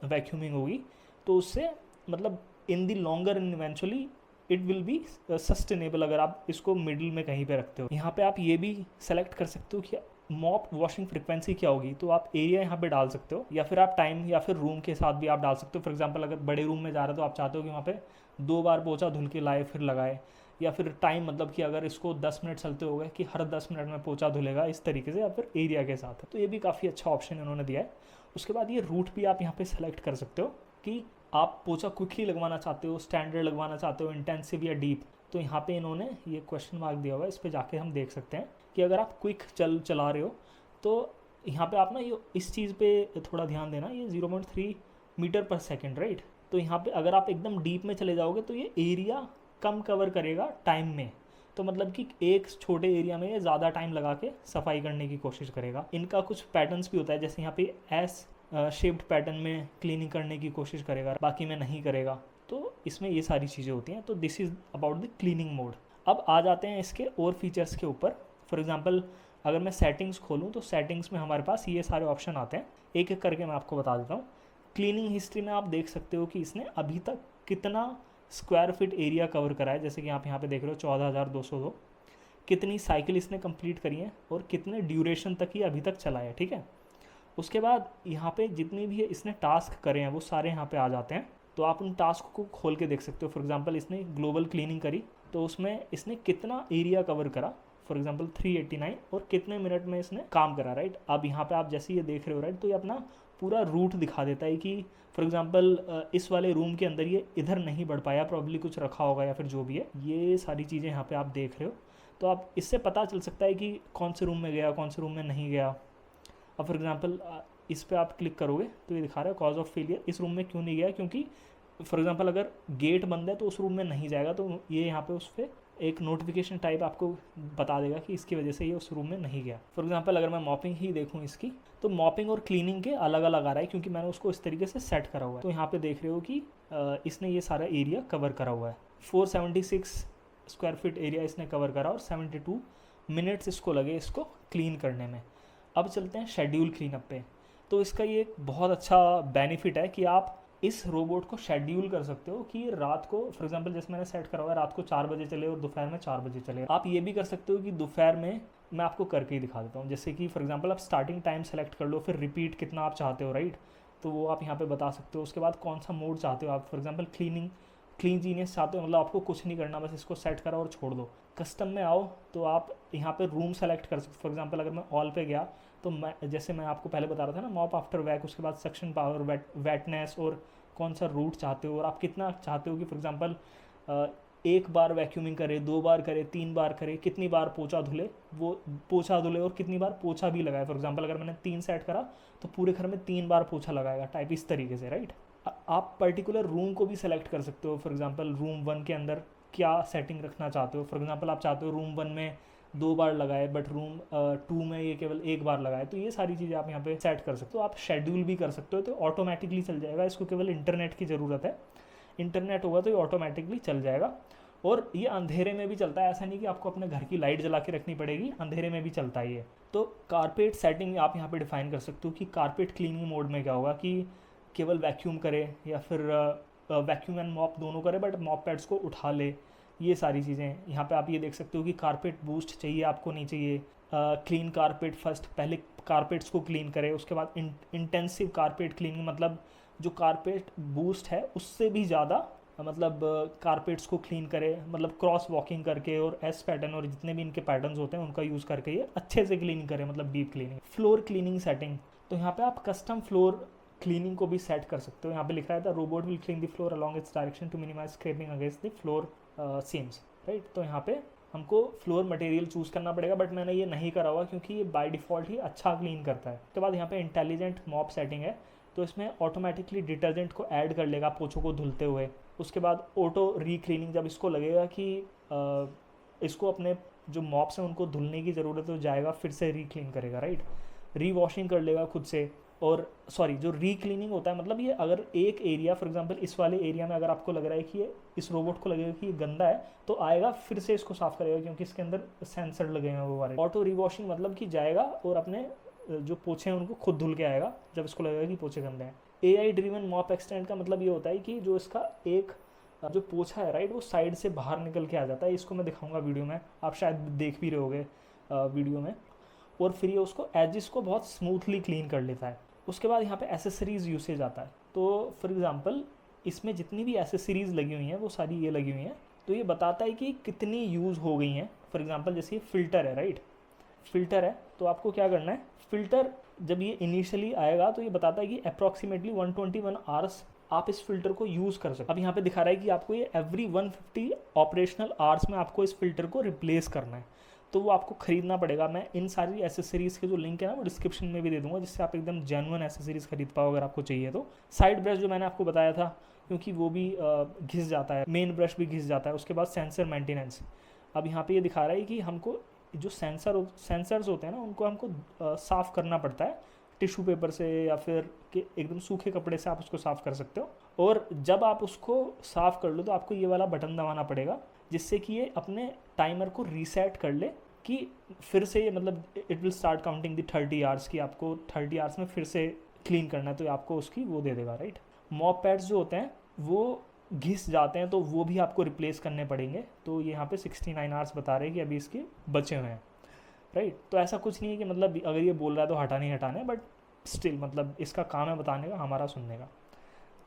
वैक्यूमिंग होगी, तो उससे मतलब in the longer and eventually it will be sustainable अगर आप इसको मिडिल में कहीं पे रखते हो। यहाँ पे आप ये भी सेलेक्ट कर सकते हो कि मॉप वॉशिंग फ्रिक्वेंसी क्या होगी, तो आप एरिया यहाँ पे डाल सकते हो, या फिर आप टाइम या फिर रूम के साथ भी आप डाल सकते हो। फॉर एग्जांपल अगर बड़े रूम में जा रहे हो तो आप चाहते हो कि वहाँ पे 2 बार पोछा धुल के लाए फिर लगाए, या फिर टाइम मतलब कि अगर इसको 10 मिनट चलते हो गए कि हर 10 मिनट में पोछा धुलेगा, इस तरीके से, या फिर एरिया के साथ। तो ये भी काफ़ी अच्छा ऑप्शन इन्होंने दिया है। उसके बाद ये रूट भी आप यहाँ पे सेलेक्ट कर सकते हो कि आप पोछा क्विकली लगवाना चाहते हो, स्टैंडर्ड लगवाना चाहते हो, इंटेंसिव या डीप। तो यहाँ पे इन्होंने ये क्वेश्चन मार्क दिया हुआ है, इस पर जाके हम देख सकते हैं कि अगर आप क्विक चला रहे हो तो यहाँ पे आप ना ये इस चीज़ पे थोड़ा ध्यान देना, ये 0.3 मीटर पर सेकेंड, राइट। तो यहाँ पे अगर आप एकदम डीप में चले जाओगे तो ये एरिया कम कवर करेगा टाइम में, तो मतलब कि एक छोटे एरिया में ये ज़्यादा टाइम लगा के सफाई करने की कोशिश करेगा। इनका कुछ पैटर्न्स भी होता है, जैसे यहाँ पे एस शेप्ड पैटर्न में क्लीनिंग करने की कोशिश करेगा, बाकी में नहीं करेगा। तो इसमें ये सारी चीज़ें होती हैं। तो this is about the cleaning mode. अब आ जाते हैं इसके और फीचर्स के ऊपर। फॉर एग्जांपल अगर मैं सेटिंग्स खोलूँ तो सेटिंग्स में हमारे पास ये सारे ऑप्शन आते हैं, एक एक करके मैं आपको बता देता हूँ। क्लीनिंग हिस्ट्री में आप देख सकते हो कि इसने अभी तक कितना स्क्वायर फीट एरिया कवर करा है, जैसे कि आप यहाँ पे देख रहे हो 14,202, कितनी साइकिल इसने कंप्लीट करी है और कितने ड्यूरेशन तक ये अभी तक चला है, ठीक है। उसके बाद यहाँ पे जितनी भी इसने टास्क करे हैं वो सारे यहाँ पे आ जाते हैं, तो आप उन टास्क को खोल के देख सकते हो। फॉर एग्जांपल इसने ग्लोबल क्लीनिंग करी तो उसमें इसने कितना एरिया कवर करा फॉर एग्जांपल 389 और कितने मिनट में इसने काम करा, राइट। अब यहाँ पे आप जैसे ये देख रहे हो, राइट, तो ये अपना पूरा रूट दिखा देता है कि फॉर एग्जांपल इस वाले रूम के अंदर ये इधर नहीं बढ़ पाया, प्रॉब्ली कुछ रखा होगा या फिर जो भी है, ये सारी चीज़ें यहाँ पे आप देख रहे हो। तो आप इससे पता चल सकता है कि कौन से रूम में गया, कौन से रूम में नहीं गया। अब फॉर एग्जांपल इस पर आप क्लिक करोगे तो ये दिखा रहा है कॉज ऑफ फेलियर, इस रूम में क्यों नहीं गया, क्योंकि फॉर एग्जांपल अगर गेट बंद है तो उस रूम में नहीं जाएगा, तो ये यहाँ पे उस पर एक नोटिफिकेशन टाइप आपको बता देगा कि इसकी वजह से ये उस रूम में नहीं गया। फॉर एग्जांपल अगर मैं मॉपिंग ही देखूँ इसकी, तो मॉपिंग और क्लीनिंग के अलग अलग आ रहा है क्योंकि मैंने उसको इस तरीके से सेट करा हुआ है। तो यहाँ पे देख रहे हो कि इसने ये सारा एरिया कवर करा हुआ है, 476 स्क्वायर फीट एरिया इसने कवर करा और 72 मिनट्स इसको लगे इसको क्लीन करने में। अब चलते हैं शेड्यूल क्लीनअप पे। तो इसका ये एक बहुत अच्छा बेनिफिट है कि आप इस रोबोट को शेड्यूल कर सकते हो कि रात को फॉर एग्जांपल जैसे मैंने सेट करा हुआ है रात को 4 बजे चले और दोपहर में 4 बजे चले। आप ये भी कर सकते हो कि दोपहर में, मैं आपको करके ही दिखा देता हूँ, जैसे कि फॉर एग्जांपल आप स्टार्टिंग टाइम सेलेक्ट कर लो, फिर रिपीट कितना आप चाहते हो, राइट, तो वो आप यहाँ पे बता सकते हो। उसके बाद कौन सा मोड चाहते हो आप, फॉर एग्जांपल क्लीन जीनियस चाहते हो, मतलब आपको कुछ नहीं करना, बस इसको सेट करो और छोड़ दो। कस्टम में आओ तो आप यहाँ पे रूम सेलेक्ट कर सकते हो। फॉर एग्जांपल अगर मैं ऑल पे गया तो मैं, जैसे मैं आपको पहले बता रहा था ना, मॉप आफ्टर वैक, उसके बाद सक्शन पावर, वेटनेस और कौन सा रूट चाहते हो और आप कितना चाहते हो कि फॉर एग्जांपल एक बार वैक्यूमिंग करे, 2 बार करे, 3 बार करे, कितनी बार पोछा धुले, वो पोछा धुले और कितनी बार पोछा भी लगाए। फॉर एग्जांपल अगर मैंने 3 सेट करा तो पूरे घर में 3 बार पोछा लगाएगा, टाइप इस तरीके से, राइट। आप पर्टिकुलर रूम को भी सेलेक्ट कर सकते हो। फॉर एग्जांपल रूम 1 के अंदर क्या सेटिंग रखना चाहते हो। फॉर एग्जांपल आप चाहते हो रूम 1 में 2 बार लगाए बट रूम 2 में ये केवल 1 बार लगाए, तो ये सारी चीज़ें आप यहाँ पे सेट कर सकते हो। आप शेड्यूल भी कर सकते हो, तो ऑटोमेटिकली चल जाएगा। इसको केवल इंटरनेट की ज़रूरत है, इंटरनेट होगा तो ये ऑटोमेटिकली चल जाएगा। और ये अंधेरे में भी चलता है, ऐसा नहीं कि आपको अपने घर की लाइट जला के रखनी पड़ेगी, अंधेरे में भी चलता है ये। तो कारपेट सेटिंग आप यहाँ पे डिफाइन कर सकते हो कि कारपेट क्लीनिंग मोड में क्या होगा, कि केवल वैक्यूम करे या फिर वैक्यूम एंड मॉप दोनों करे बट मॉप पैड्स को उठा ले, ये सारी चीज़ें यहाँ पे आप ये देख सकते हो कि कारपेट बूस्ट चाहिए आपको, नहीं चाहिए। क्लीन कारपेट फर्स्ट, पहले कारपेट्स को क्लीन करे, उसके बाद इंटेंसिव कारपेट क्लीनिंग, मतलब जो कारपेट बूस्ट है उससे भी ज़्यादा मतलब कारपेट्स को क्लीन करे, मतलब क्रॉस वॉकिंग करके और एस पैटर्न और जितने भी इनके पैटर्न्स होते हैं उनका यूज़ करके ये अच्छे से क्लीन करे, मतलब deep cleaning. Floor cleaning setting, तो यहाँ पे आप कस्टम फ्लोर क्लीनिंग को भी सेट कर सकते हो। यहाँ पे लिखा है the robot will clean the floor along its direction to minimise scraping against the floor seams, right. तो यहाँ पे हमको फ्लोर मटेरियल चूज़ करना पड़ेगा, बट मैंने ये नहीं करा हुआ क्योंकि ये बाय डिफ़ॉल्ट ही अच्छा क्लीन करता है। उसके बाद यहाँ पे इंटेलिजेंट मॉप सेटिंग है, तो इसमें ऑटोमेटिकली डिटर्जेंट को ऐड कर लेगा पोछों को धुलते हुए। उसके बाद ऑटो रीक्लीनिंग, जब इसको लगेगा कि इसको अपने जो मॉप्स हैं उनको धुलने की ज़रूरत हो जाएगा, फिर से रीक्लीन करेगा, राइट। रीवॉशिंग कर लेगा खुद से। और सॉरी, जो रीक्लीनिंग होता है मतलब ये अगर एक एरिया फॉर एग्जांपल इस वाले एरिया में अगर आपको लग रहा है कि ये इस रोबोट को लगेगा कि ये गंदा है, तो आएगा फिर से इसको साफ करेगा क्योंकि इसके अंदर सेंसर लगे हैं वो वाले। ऑटो रिवॉशिंग मतलब कि जाएगा और अपने जो पोछे हैं उनको खुद धुल के आएगा जब इसको लगेगा कि पोछे गंदे हैं। AI ड्रिवन मॉप एक्सटेंड का मतलब ये होता है कि जो इसका एक जो पोछा है, राइट, वो साइड से बाहर निकल के आ जाता है। इसको मैं दिखाऊंगा वीडियो में, आप शायद देख भी रहे होगे वीडियो में। और फिर ये उसको एजिस को बहुत स्मूथली क्लीन कर लेता है। उसके बाद यहाँ पे एसेसरीज़ यूसेज आता है। तो फॉर एग्जांपल इसमें जितनी भी एसेसरीज़ लगी हुई हैं वो सारी ये लगी हुई हैं, तो ये बताता है कि कितनी यूज़ हो गई हैं। फॉर एग्जांपल जैसे ये फ़िल्टर है, राइट, फ़िल्टर है, तो आपको क्या करना है, फ़िल्टर जब ये इनिशियली आएगा तो ये बताता है कि अप्रॉक्सीमेटली 121 आवर्स आप इस फिल्टर को यूज़ कर सकते हो। अब यहाँ पे दिखा रहा है कि आपको ये एवरी 150 ऑपरेशनल आवर्स में आपको इस फिल्टर को रिप्लेस करना है, तो वो आपको ख़रीदना पड़ेगा। मैं इन सारी एसेसरीज़ के जो लिंक है ना वो डिस्क्रिप्शन में भी दे दूंगा, जिससे आप एकदम जेन्युइन एसेसरीज़ खरीद पाओ अगर आपको चाहिए तो। साइड ब्रश जो मैंने आपको बताया था, क्योंकि वो भी घिस जाता है, मेन ब्रश भी घिस जाता है। उसके बाद सेंसर मेंटेनेंस, अब यहाँ पे ये दिखा रहा है कि हमको जो सेंसर्स होते हैं ना उनको हमको साफ़ करना पड़ता है टिश्यू पेपर से या फिर कि एकदम सूखे कपड़े से आप उसको साफ़ कर सकते हो। और जब आप उसको साफ़ कर लो तो आपको ये वाला बटन दबाना पड़ेगा, जिससे कि ये अपने टाइमर को रीसेट कर ले कि फिर से मतलब it will start counting the 30 hours की आपको 30 आवर्स में फिर से क्लीन करना है, तो आपको उसकी वो दे देगा, राइट। मॉप पैड्स जो होते हैं वो घिस जाते हैं तो वो भी आपको रिप्लेस करने पड़ेंगे। तो ये यहाँ पे 69 आवर्स बता रहे हैं कि अभी इसके बचे हुए हैं, राइट। तो ऐसा कुछ नहीं है कि मतलब अगर ये बोल रहा है तो हटाने ही हटाने, बट स्टिल मतलब इसका काम है बताने का, हमारा सुनने का।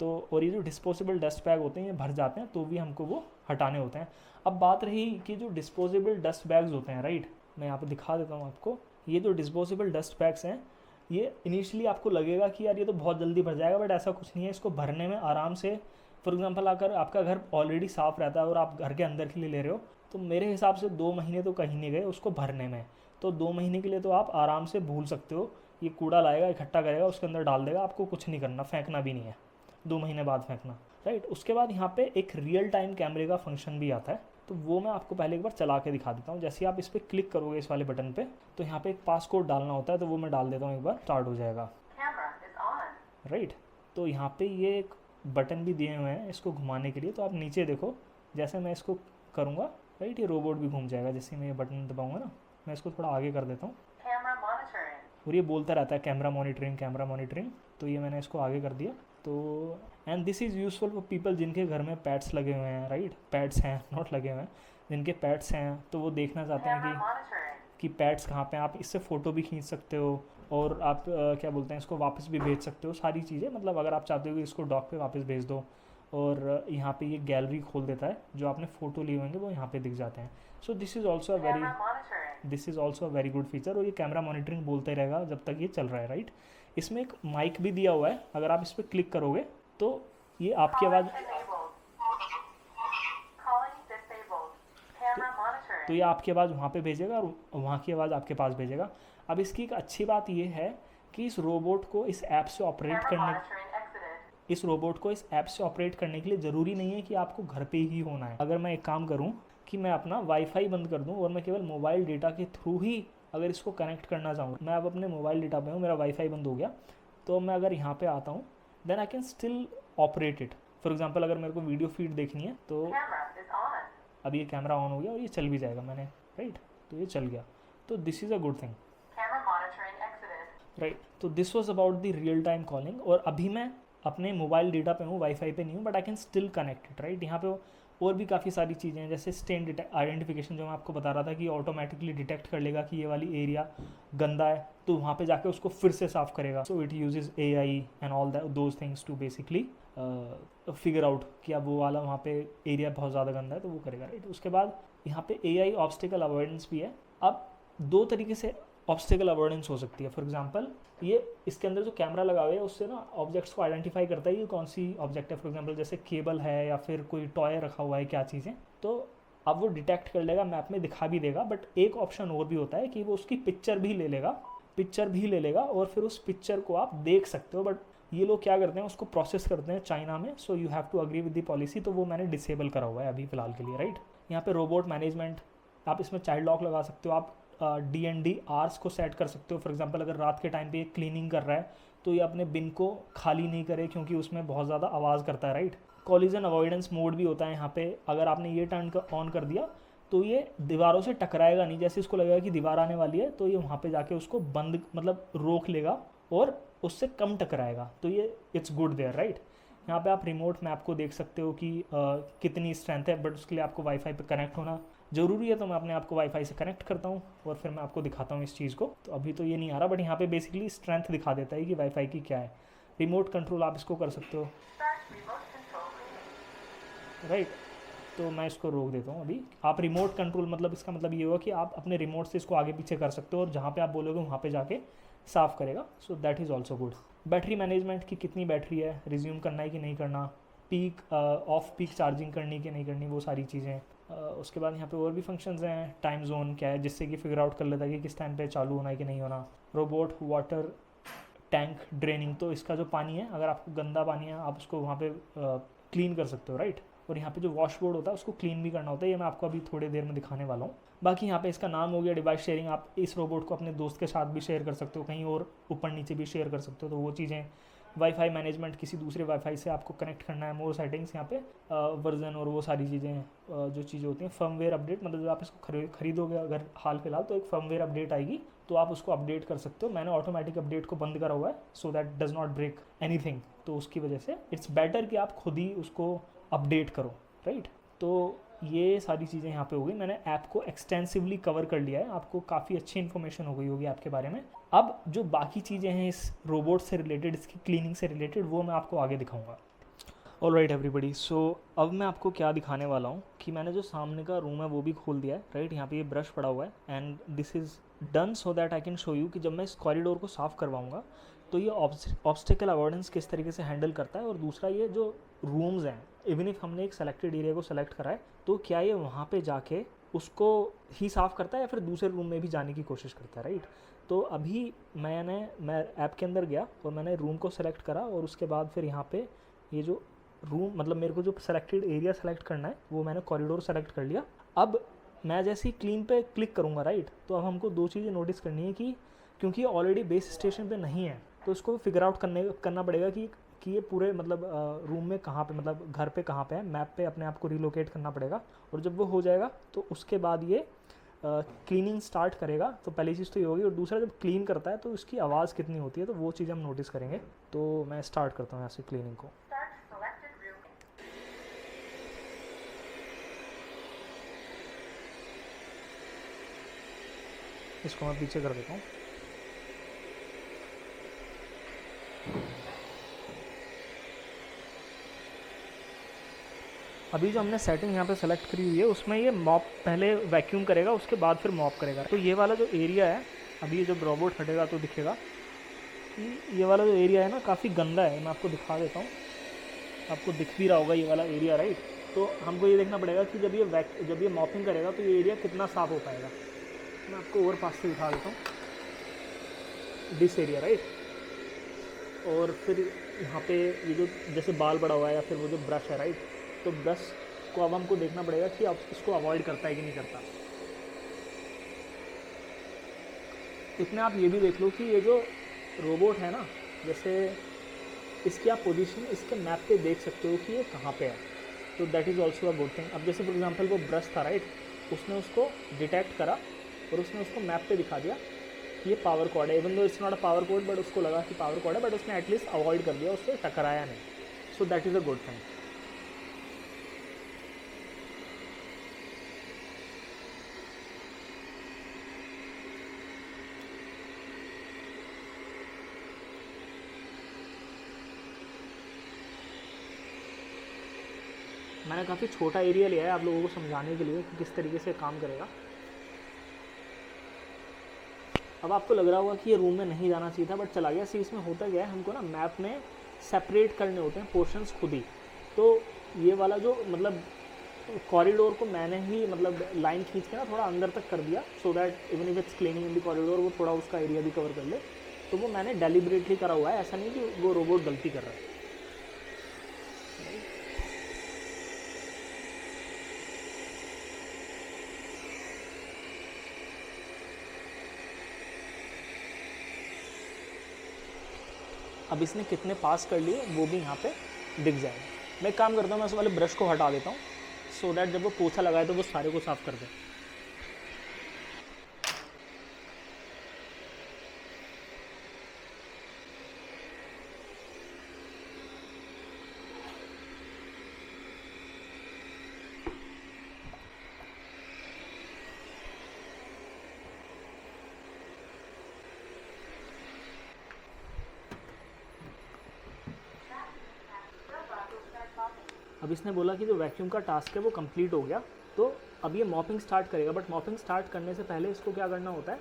तो और ये जो डिस्पोजेबल डस्ट बैग होते हैं ये भर जाते हैं तो भी हमको वो हटाने होते हैं। अब बात रही कि जो डिस्पोजेबल डस्ट बैग्स होते हैं, राइट, मैं यहाँ पे दिखा देता हूँ आपको। ये जो डिस्पोजेबल डस्ट बैग्स हैं, ये इनिशियली आपको लगेगा कि यार ये तो बहुत जल्दी भर जाएगा, बट ऐसा कुछ नहीं है। इसको भरने में आराम से, फॉर एग्जांपल अगर आपका घर ऑलरेडी साफ़ रहता है और आप घर के अंदर के लिए ले रहे हो, तो मेरे हिसाब से 2 महीने तो कहीं नहीं गए उसको भरने में। तो 2 महीने के लिए तो आप आराम से भूल सकते हो। ये कूड़ा लाएगा, इकट्ठा करेगा, उसके अंदर डाल देगा, आपको कुछ नहीं करना, फेंकना भी नहीं है, 2 महीने बाद फेंकना, राइट। उसके बाद यहाँ पे एक रियल टाइम कैमरे का फंक्शन भी आता है, तो वो मैं आपको पहले एक बार चला के दिखा देता हूँ। जैसे ही आप इस पर क्लिक करोगे इस वाले बटन पे, तो यहाँ पे एक पासकोड डालना होता है, तो वो मैं डाल देता हूँ, एक बार स्टार्ट हो जाएगा, राइट। तो यहाँ पे ये एक बटन भी दिए हुए हैं इसको घुमाने के लिए। तो आप नीचे देखो, जैसे मैं इसको करूँगा, राइट, ये रोबोट भी घूम जाएगा। जैसे मैं ये बटन दबाऊंगा ना, मैं इसको थोड़ा आगे कर देता हूँ और ये बोलता रहता है कैमरा मॉनिटरिंग, कैमरा मॉनिटरिंग। तो ये मैंने इसको आगे कर दिया। तो and this is useful for people जिनके घर में पेट्स लगे हुए हैं, राइट, पेट्स हैं, नॉट लगे हुए हैं, जिनके पेट्स हैं, तो वो देखना चाहते हैं कि पेट्स कहाँ पे हैं। आप इससे फ़ोटो भी खींच सकते हो और आप क्या बोलते हैं, इसको वापस भी भेज सकते हो, सारी चीज़ें। मतलब अगर आप चाहते हो कि इसको डॉग पे वापस भेज दो, और यहाँ पे ये गैलरी खोल देता है, जो आपने फ़ोटो लिए होंगे वो यहाँ पे दिख जाते हैं। So this is also a very good feature. और ये कैमरा मॉनिटरिंग बोलते रहेगा जब तक ये चल रहा है, राइट। इसमें एक माइक भी दिया हुआ है, अगर आप इस पर क्लिक करोगे तो ये आपकी आवाज़, तो ये आपकी आवाज़ वहाँ पे भेजेगा और वहाँ की आवाज़ आपके पास भेजेगा। अब इसकी एक अच्छी बात ये है कि इस रोबोट को इस ऐप से ऑपरेट करने के लिए ज़रूरी नहीं है कि आपको घर पे ही होना है। अगर मैं एक काम करूँ कि मैं अपना वाईफाई बंद कर दूँ और मैं केवल मोबाइल डेटा के थ्रू ही अगर इसको कनेक्ट करना चाहूँ, मैं अब अपने मोबाइल डेटा पे हूँ, मेरा वाईफाई बंद हो गया, तो मैं अगर यहाँ पे आता हूँ, then I can still operate it. For example अगर मेरे को वीडियो फीड देखनी है, तो अब ये कैमरा ऑन हो गया और ये चल भी जाएगा, मैंने, राइट, तो ये चल गया। तो this is a good thing, right. तो this was about the real time calling. और अभी मैं अपने मोबाइल डेटा पे हूँ, वाईफाई पे नहीं हूँ, but I can still connect it, right. यहाँ पे और भी काफ़ी सारी चीज़ें हैं, जैसे स्टेन आइडेंटिफिकेशन, जो मैं आपको बता रहा था कि ऑटोमेटिकली डिटेक्ट कर लेगा कि ये वाली एरिया गंदा है, तो वहाँ पे जाके उसको फिर से साफ़ करेगा। So it uses AI and all those things to basically figure out कि अब वो वाला वहाँ पे एरिया बहुत ज़्यादा गंदा है, तो वो करेगा, राइट। उसके बाद यहाँ पे AI ऑब्स्टिकल अवॉइडेंस भी है। अब 2 तरीके से ऑब्स्टिकल अवॉइडेंस हो सकती है। फॉर एग्जांपल, ये इसके अंदर जो कैमरा लगा हुआ है उससे ना ऑब्जेक्ट्स को आइडेंटिफाई करता है कि कौन सी ऑब्जेक्ट है। फॉर एग्जांपल जैसे केबल है या फिर कोई टॉय रखा हुआ है, क्या चीज़ें, तो अब वो डिटेक्ट कर लेगा, मैप में दिखा भी देगा। बट एक ऑप्शन और भी होता है कि वो उसकी पिक्चर भी ले लेगा और फिर उस पिक्चर को आप देख सकते हो। बट ये लोग क्या करते हैं, उसको प्रोसेस करते हैं चाइना में, so you have to agree with the policy. तो वो मैंने डिसेबल करा हुआ है अभी फ़िलहाल के लिए, राइट। यहाँ पे रोबोट मैनेजमेंट, आप इसमें चाइल्ड लॉक लगा सकते हो, आप DND आवर्स को सेट कर सकते हो। फॉर एग्जांपल अगर रात के टाइम पे ये क्लीनिंग कर रहा है, तो ये अपने बिन को खाली नहीं करे, क्योंकि उसमें बहुत ज़्यादा आवाज़ करता है, राइट। कॉलिजन अवॉइडेंस मोड भी होता है यहाँ पे। अगर आपने ये टर्न ऑन कर दिया, तो ये दीवारों से टकराएगा नहीं। जैसे इसको लगेगा कि दीवार आने वाली है, तो ये वहाँ पे जाके उसको बंद, मतलब रोक लेगा और उससे कम टकराएगा। तो ये इट्स गुड देयर, राइट। यहाँ पे आप रिमोट मैप को देख सकते हो कि कितनी स्ट्रेंथ है, बट उसके लिए आपको वाईफाई पे कनेक्ट होना ज़रूरी है। तो मैं अपने आप को वाईफाई से कनेक्ट करता हूँ और फिर मैं आपको दिखाता हूँ इस चीज़ को। तो अभी तो ये नहीं आ रहा, बट यहाँ पे बेसिकली स्ट्रेंथ दिखा देता है कि वाईफाई की क्या है। रिमोट कंट्रोल आप इसको कर सकते हो, राइट। तो मैं इसको रोक देता हूँ अभी। आप रिमोट कंट्रोल, मतलब इसका मतलब ये होगा कि आप अपने रिमोट से इसको आगे पीछे कर सकते हो और जहाँ पे आप बोलोगे वहाँ पे जाके साफ़ करेगा। सो that is also good. Battery management की कितनी बैटरी है, रिज्यूम करना है कि नहीं करना, पीक ऑफ पीक चार्जिंग करनी कि नहीं करनी, वो सारी चीज़ें। उसके बाद यहाँ पे और भी फंक्शंस हैं। टाइम जोन क्या है, जिससे कि फिगर आउट कर लेता है कि किस टाइम पे चालू होना है कि नहीं होना। रोबोट वाटर टैंक ड्रेनिंग, तो इसका जो पानी है, अगर आपको गंदा पानी है, आप उसको वहाँ पे क्लीन कर सकते हो, राइट। और यहाँ पे जो वॉशबोर्ड होता है उसको क्लीन भी करना होता है। ये मैं आपको अभी थोड़ी देर में दिखाने वाला हूँ। बाकी यहाँ पे इसका नाम हो गया डिवाइस शेयरिंग। आप इस रोबोट को अपने दोस्त के साथ भी शेयर कर सकते हो, कहीं और ऊपर नीचे भी शेयर कर सकते हो, तो वो चीज़ें। वाईफाई मैनेजमेंट, किसी दूसरे वाईफाई से आपको कनेक्ट करना है, मोर सेटिंग्स, यहाँ पे वर्जन और वो सारी चीज़ें जो चीज़ें होती हैं। फर्मवेयर अपडेट, मतलब जब आप इसको खरीदोगे अगर हाल फिलहाल, तो एक फर्मवेयर अपडेट आएगी, तो आप उसको अपडेट कर सकते हो। मैंने ऑटोमेटिक अपडेट को बंद करा हुआ है, so that does not break anything. तो उसकी वजह से इट्स बेटर कि आप खुद ही उसको अपडेट करो, राइट। तो ये सारी चीज़ें यहाँ पे हो गई। मैंने ऐप को एक्सटेंसिवली कवर कर लिया है, आपको काफ़ी अच्छी इन्फॉर्मेशन हो गई होगी ऐप के बारे में। अब जो बाकी चीज़ें हैं इस रोबोट से रिलेटेड, इसकी क्लीनिंग से रिलेटेड, वो मैं आपको आगे दिखाऊंगा। ऑलराइट एवरीबडी, सो अब मैं आपको क्या दिखाने वाला हूँ कि मैंने जो सामने का रूम है वो भी खोल दिया है, राइट। यहाँ पे ये ब्रश पड़ा हुआ है and this is done so that I can show you कि जब मैं इस कॉरिडोर को साफ़ करवाऊँगा तो ये ऑब्स्टिकल अवॉइडेंस किस तरीके से हैंडल करता है। और दूसरा, ये जो रूम्स हैं, इवन इफ हमने एक सेलेक्टेड एरिया को सेलेक्ट करा है तो क्या ये वहाँ पे जाके उसको ही साफ़ करता है या फिर दूसरे रूम में भी जाने की कोशिश करता है, राइट। तो अभी मैं ऐप के अंदर गया और मैंने रूम को सेलेक्ट करा और उसके बाद फिर यहाँ पे ये जो रूम, मतलब मेरे को जो सेलेक्टेड एरिया सेलेक्ट करना है वो मैंने कॉरिडोर सेलेक्ट कर लिया। अब मैं जैसे ही क्लीन पे क्लिक करूँगा, राइट, तो अब हमको दो चीज़ें नोटिस करनी है कि क्योंकि ये ऑलरेडी बेस स्टेशन पे नहीं है तो इसको फिगर आउट करना पड़ेगा कि ये पूरे मतलब रूम में कहाँ पे, मतलब घर पे कहाँ पे है, मैप पे अपने आप को रिलोकेट करना पड़ेगा। और जब वो हो जाएगा तो उसके बाद ये क्लीनिंग स्टार्ट करेगा। तो पहली चीज़ तो ये होगी। और दूसरा, जब क्लीन करता है तो इसकी आवाज़ कितनी होती है तो वो चीज़ हम नोटिस करेंगे। तो मैं स्टार्ट करता हूँ यहाँ से क्लीनिंग को। इसको मैं पीछे कर देता हूँ। अभी जो हमने सेटिंग यहाँ पे सेलेक्ट करी हुई है उसमें ये मॉप पहले वैक्यूम करेगा, उसके बाद फिर मॉप करेगा। तो ये वाला जो एरिया है, अभी ये जब रोबोट हटेगा तो दिखेगा कि ये वाला जो एरिया है ना काफ़ी गंदा है। मैं आपको दिखा देता हूँ, आपको दिख भी रहा होगा ये वाला एरिया, राइट। तो हमको ये देखना पड़ेगा कि जब ये मॉपिंग करेगा तो ये एरिया कितना साफ़ हो पाएगा। मैं आपको और पास से दिखा देता हूँ दिस एरिया, राइट। और फिर यहाँ पे ये जो जैसे बाल बड़ा हुआ है या फिर वो जो ब्रश है, राइट, तो ब्रश को अब हमको देखना पड़ेगा कि अब इसको अवॉइड करता है कि नहीं करता। इसमें आप ये भी देख लो कि ये जो रोबोट है ना, जैसे इसकी आप पोजीशन इसके मैप पे देख सकते हो कि ये कहाँ पे है। तो that is also a good thing. अब जैसे फॉर एग्जांपल वो ब्रश था, राइट, उसने उसको डिटेक्ट करा और उसने उसको मैप पे दिखा दिया कि ये पावर कॉर्ड है। Even though it's not a power cord, but उसको लगा कि पावर कॉर्ड है, बट उसने एटलीस्ट अवॉइड कर दिया, उससे टकराया नहीं। So that is a good thing. मैंने काफ़ी छोटा एरिया लिया है आप लोगों को समझाने के लिए कि किस तरीके से काम करेगा। अब आपको लग रहा होगा कि ये रूम में नहीं जाना चाहिए था, बट चला गया। सी इसमें होता गया है, हमको ना मैप में सेपरेट करने होते हैं पोर्शंस खुद ही। तो ये वाला जो मतलब कॉरिडोर को मैंने ही मतलब लाइन खींच के ना थोड़ा अंदर तक कर दिया, so that even if it's cleaning in the corridor वो थोड़ा उसका एरिया भी कवर कर ले। तो वो मैंने डेलिबरेटली करा हुआ है, ऐसा नहीं कि वो रोबोट गलती कर रहा है। अब इसने कितने पास कर लिए वो भी यहाँ पे दिख जाएगा। मैं एक काम करता हूँ, मैं उस वाले ब्रश को हटा देता हूँ सो दैट जब वो पोछा लगाए तो वो सारे को साफ कर दे। अब इसने बोला कि जो वैक्यूम का टास्क है वो कंप्लीट हो गया, तो अब ये मॉपिंग स्टार्ट करेगा। बट मॉपिंग स्टार्ट करने से पहले इसको क्या करना होता है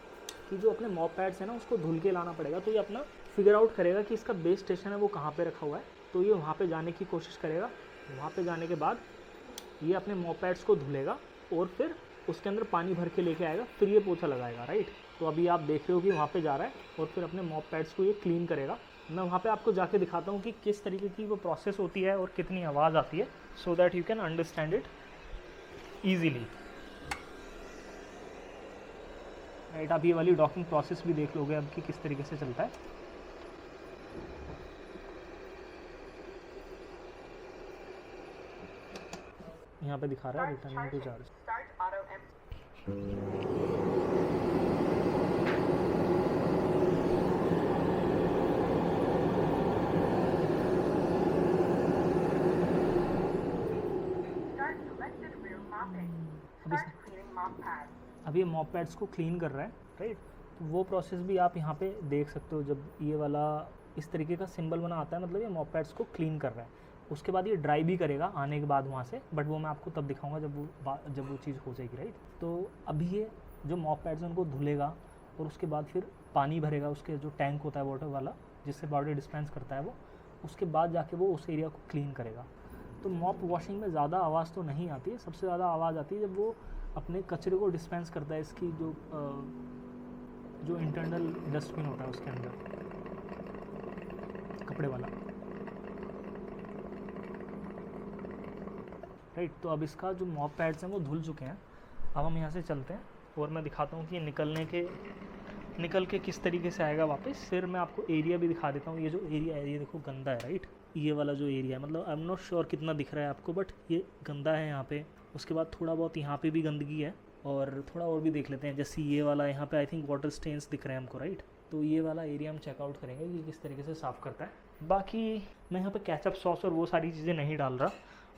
कि जो अपने मॉप पैड्स है ना उसको धुल के लाना पड़ेगा। तो ये अपना फिगर आउट करेगा कि इसका बेस स्टेशन है वो कहाँ पे रखा हुआ है। तो ये वहाँ पे जाने की कोशिश करेगा। वहाँ पे जाने के बाद ये अपने मॉप पैड्स को धुलेगा और फिर उसके अंदर पानी भर के लेके आएगा, फिर ये पोछा लगाएगा, राइट। तो अभी आप देख रहे हो कि वहाँ पे जा रहा है और फिर अपने मॉप पैड्स को ये क्लीन करेगा। मैं वहाँ पे आपको जाके दिखाता हूँ कि किस तरीके की वो प्रोसेस होती है और कितनी आवाज़ आती है, so that you can understand it easily, right. आप ये वाली डॉकिंग प्रोसेस भी देख लोगे अब कि किस तरीके से चलता है। यहाँ पे दिखा रहा है रिटर्निंग टू चार्ज। अब ये मॉप पैड्स को क्लीन कर रहा है, राइट। तो वो प्रोसेस भी आप यहाँ पे देख सकते हो। जब ये वाला इस तरीके का सिंबल बना आता है मतलब ये मॉप पैड्स को क्लीन कर रहा है। उसके बाद ये ड्राई भी करेगा आने के बाद वहाँ से, बट वो मैं आपको तब दिखाऊंगा जब वो चीज़ हो जाएगी, राइट। तो अभी ये जो मॉप पैड्स हैं उनको धुलेगा और उसके बाद फिर पानी भरेगा उसके जो टैंक होता है वाटर वाला जिससे बॉडी डिस्पेंस करता है वो, उसके बाद जाके वो उस एरिया को क्लीन करेगा। तो मॉप वॉशिंग में ज़्यादा आवाज़ तो नहीं आती है, सबसे ज़्यादा आवाज़ आती है जब वो अपने कचरे को डिस्पेंस करता है इसकी जो इंटरनल डस्टबिन होता है उसके अंदर, कपड़े वाला, राइट। तो अब इसका जो मॉप पैड्स हैं वो धुल चुके हैं। अब हम यहाँ से चलते हैं और मैं दिखाता हूँ कि निकल के किस तरीके से आएगा वापस। फिर मैं आपको एरिया भी दिखा देता हूँ। ये जो एरिया है ये देखो गंदा है, राइट। ये वाला जो एरिया है, मतलब आई एम नॉट श्योर कितना दिख रहा है आपको, बट ये गंदा है यहाँ पे। उसके बाद थोड़ा बहुत यहाँ पे भी गंदगी है और थोड़ा और भी देख लेते हैं। जैसे ये वाला यहाँ पे आई थिंक वाटर स्टेन्स दिख रहे हैं हमको, राइट। तो ये वाला एरिया हम चेकआउट करेंगे कि किस तरीके से साफ़ करता है। बाकी मैं यहाँ पे केचप सॉस और वो सारी चीज़ें नहीं डाल रहा,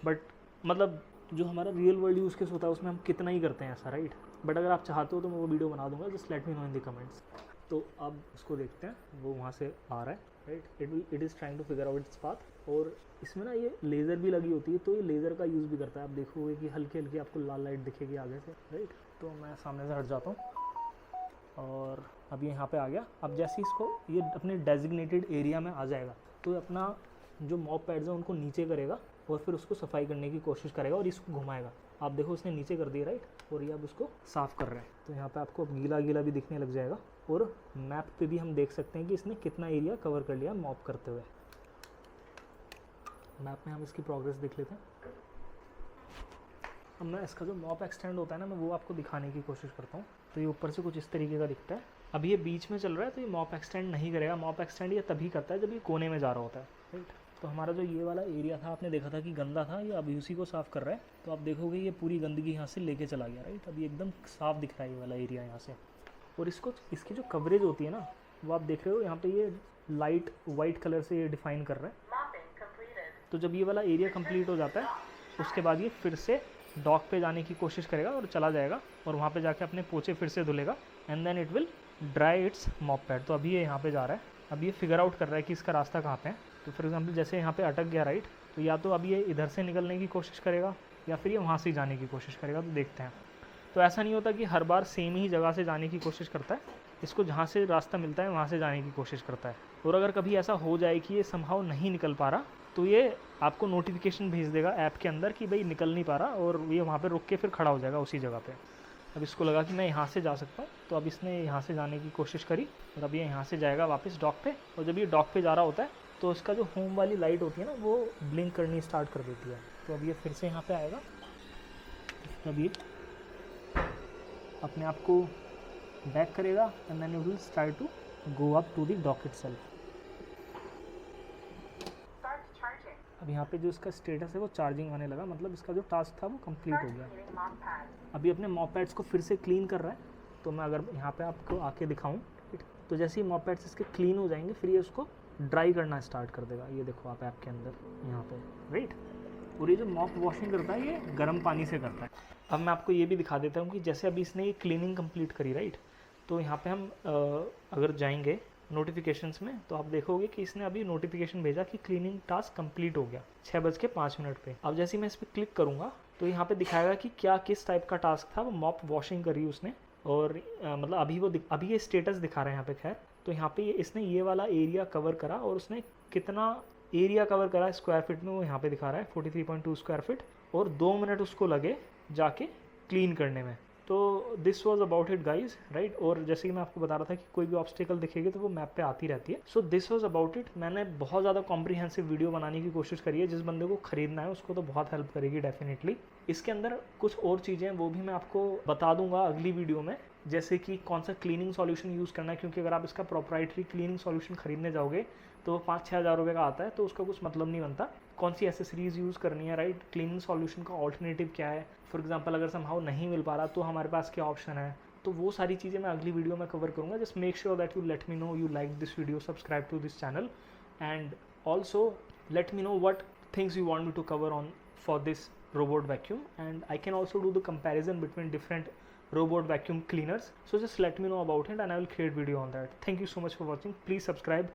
बट मतलब जो हमारा रियल वर्ल्ड यूज़ केस होता है उसमें हम कितना ही करते हैं ऐसा, राइट। बट अगर आप चाहते हो तो मैं वो वीडियो बना दूंगा, just let me no in the comments. तो अब उसको देखते हैं, वो वहाँ से आ रहा है, right. It is trying to figure out its path. और इसमें ना ये लेज़र भी लगी होती है, तो ये लेज़र का यूज़ भी करता है। आप देखोगे कि हल्की हल्की आपको लाल लाइट दिखेगी आगे से, राइट। तो मैं सामने से हट जाता हूँ और अब ये यहाँ पे आ गया। अब जैसे इसको ये अपने डेजिग्नेटेड एरिया में आ जाएगा तो ये अपना जो मॉप पैड्स हैं उनको नीचे करेगा और फिर उसको सफाई करने की कोशिश करेगा और इसको घुमाएगा। आप देखो इसने नीचे कर दिया, राइट। और ये अब उसको साफ़ कर रहा है। तो यहाँ पे आपको गीला गीला भी दिखने लग जाएगा और मैप पे भी हम देख सकते हैं कि इसने कितना एरिया कवर कर लिया मॉप करते हुए। मैप में हम इसकी प्रोग्रेस देख लेते हैं। अब मैं इसका जो मॉप एक्सटेंड होता है ना, मैं वो आपको दिखाने की कोशिश करता हूँ। तो ये ऊपर से कुछ इस तरीके का दिखता है। अब ये बीच में चल रहा है तो ये मॉप एक्सटेंड नहीं करेगा। मॉप एक्सटेंड ये तभी करता है जब ये कोने में जा रहा होता है, राइट। तो हमारा जो ये वाला एरिया था आपने देखा था कि गंदा था, ये अभी उसी को साफ़ कर रहा है। तो आप देखोगे ये पूरी गंदगी यहाँ से लेके चला गया, राइट। अभी एकदम साफ़ दिख रहा है ये वाला एरिया यहाँ से। और इसकी जो कवरेज होती है ना, वो आप देख रहे हो यहाँ पे ये लाइट वाइट कलर से ये डिफाइन कर रहा है। तो जब ये वाला एरिया कंप्लीट हो जाता है उसके बाद ये फिर से डॉक पे जाने की कोशिश करेगा और चला जाएगा और वहाँ पे जाके अपने पोछे फिर से धुलेगा and then it will dry its mop pad. तो अभी ये यहाँ पे जा रहा है। अब ये फिगर आउट कर रहा है कि इसका रास्ता कहाँ पे है। तो फॉर एग्जांपल जैसे यहाँ पे अटक गया, राइट। तो या तो अब ये इधर से निकलने की कोशिश करेगा या फिर ये वहाँ से जाने की कोशिश करेगा। तो देखते हैं। तो ऐसा नहीं होता कि हर बार सेम ही जगह से जाने की कोशिश करता है, इसको जहाँ से रास्ता मिलता है वहाँ से जाने की कोशिश करता है। और अगर कभी ऐसा हो जाए कि ये समहाउ नहीं निकल पा रहा तो ये आपको नोटिफिकेशन भेज देगा ऐप के अंदर कि भाई निकल नहीं पा रहा, और ये वहाँ पे रुक के फिर खड़ा हो जाएगा उसी जगह पे। अब इसको लगा कि मैं यहाँ से जा सकता हूँ, तो अब इसने यहाँ से जाने की कोशिश करी और अब ये यहाँ से जाएगा वापस डॉक पे। और जब ये डॉक पे जा रहा होता है तो इसका जो होम वाली लाइट होती है ना, वो ब्लिंक करनी स्टार्ट कर देती है। तो अब ये फिर से यहाँ पे आएगा। तब ये अपने आप को बैक करेगा and then it will start to go up to the dock itself. अब यहाँ पे जो इसका स्टेटस है वो चार्जिंग आने लगा, मतलब इसका जो टास्क था वो कंप्लीट हो गया। अभी अपने मॉप पैड्स को फिर से क्लीन कर रहा है। तो मैं अगर यहाँ पे आपको आके दिखाऊं, तो जैसे ही मॉप पैड्स इसके क्लीन हो जाएंगे फिर ये उसको ड्राई करना स्टार्ट कर देगा। ये देखो आप ऐप के अंदर यहाँ पे, राइट। और ये जो मॉप वॉशिंग करता है ये गर्म पानी से करता है। अब मैं आपको ये भी दिखा देता हूँ कि जैसे अभी इसने ये क्लीनिंग कंप्लीट करी, राइट। तो यहाँ पे हम अगर जाएंगे नोटिफिकेशंस में तो आप देखोगे कि इसने अभी नोटिफिकेशन भेजा कि क्लीनिंग टास्क कंप्लीट हो गया 6:05 पे। अब जैसे ही मैं इस पर क्लिक करूँगा तो यहाँ पे दिखाएगा कि क्या किस टाइप का टास्क था। वो मॉप वॉशिंग करी उसने और मतलब अभी ये स्टेटस दिखा रहा है यहाँ पे। खैर तो यहाँ पे इसने ये वाला एरिया कवर करा और उसने कितना एरिया कवर करा स्क्वायर फीट में वो यहाँ पे दिखा रहा है 43.2 स्क्वायर फीट, और 2 मिनट उसको लगे जाके क्लीन करने में। तो this was about it guys, right. और जैसे कि मैं आपको बता रहा था कि कोई भी ऑब्स्टिकल दिखेगी तो वो मैप पे आती रहती है। So this was about it. मैंने बहुत ज़्यादा कॉम्प्रीहेंसिव वीडियो बनाने की कोशिश करी है। जिस बंदे को खरीदना है उसको तो बहुत हेल्प करेगी डेफिनेटली। इसके अंदर कुछ और चीज़ें वो भी मैं आपको बता दूंगा अगली वीडियो में, जैसे कि कौन सा क्लीनिंग सॉल्यूशन यूज़ करना है, क्योंकि अगर आप इसका प्रोप्राइटरी क्लीनिंग सॉल्यूशन खरीदने जाओगे तो 5-6 हज़ार रुपये का आता है, तो उसका कुछ मतलब नहीं बनता। कौन सी एसेसरीज़ यूज़ करनी है, राइट। क्लीनिंग सॉल्यूशन का ऑल्टरनेटिव क्या है, फॉर एग्जांपल अगर समहाउ नहीं मिल पा रहा तो हमारे पास क्या ऑप्शन है। तो वो सारी चीज़ें मैं अगली वीडियो में कवर करूँगा। Just make sure that you let me know you like this video, subscribe to this channel, and also let me know what things you want me to cover on for this robot vacuum, and I can also do the comparison between different robot vacuum cleaners. So just let me know about it and I will create video on that. Thank you so much for watching. Please subscribe.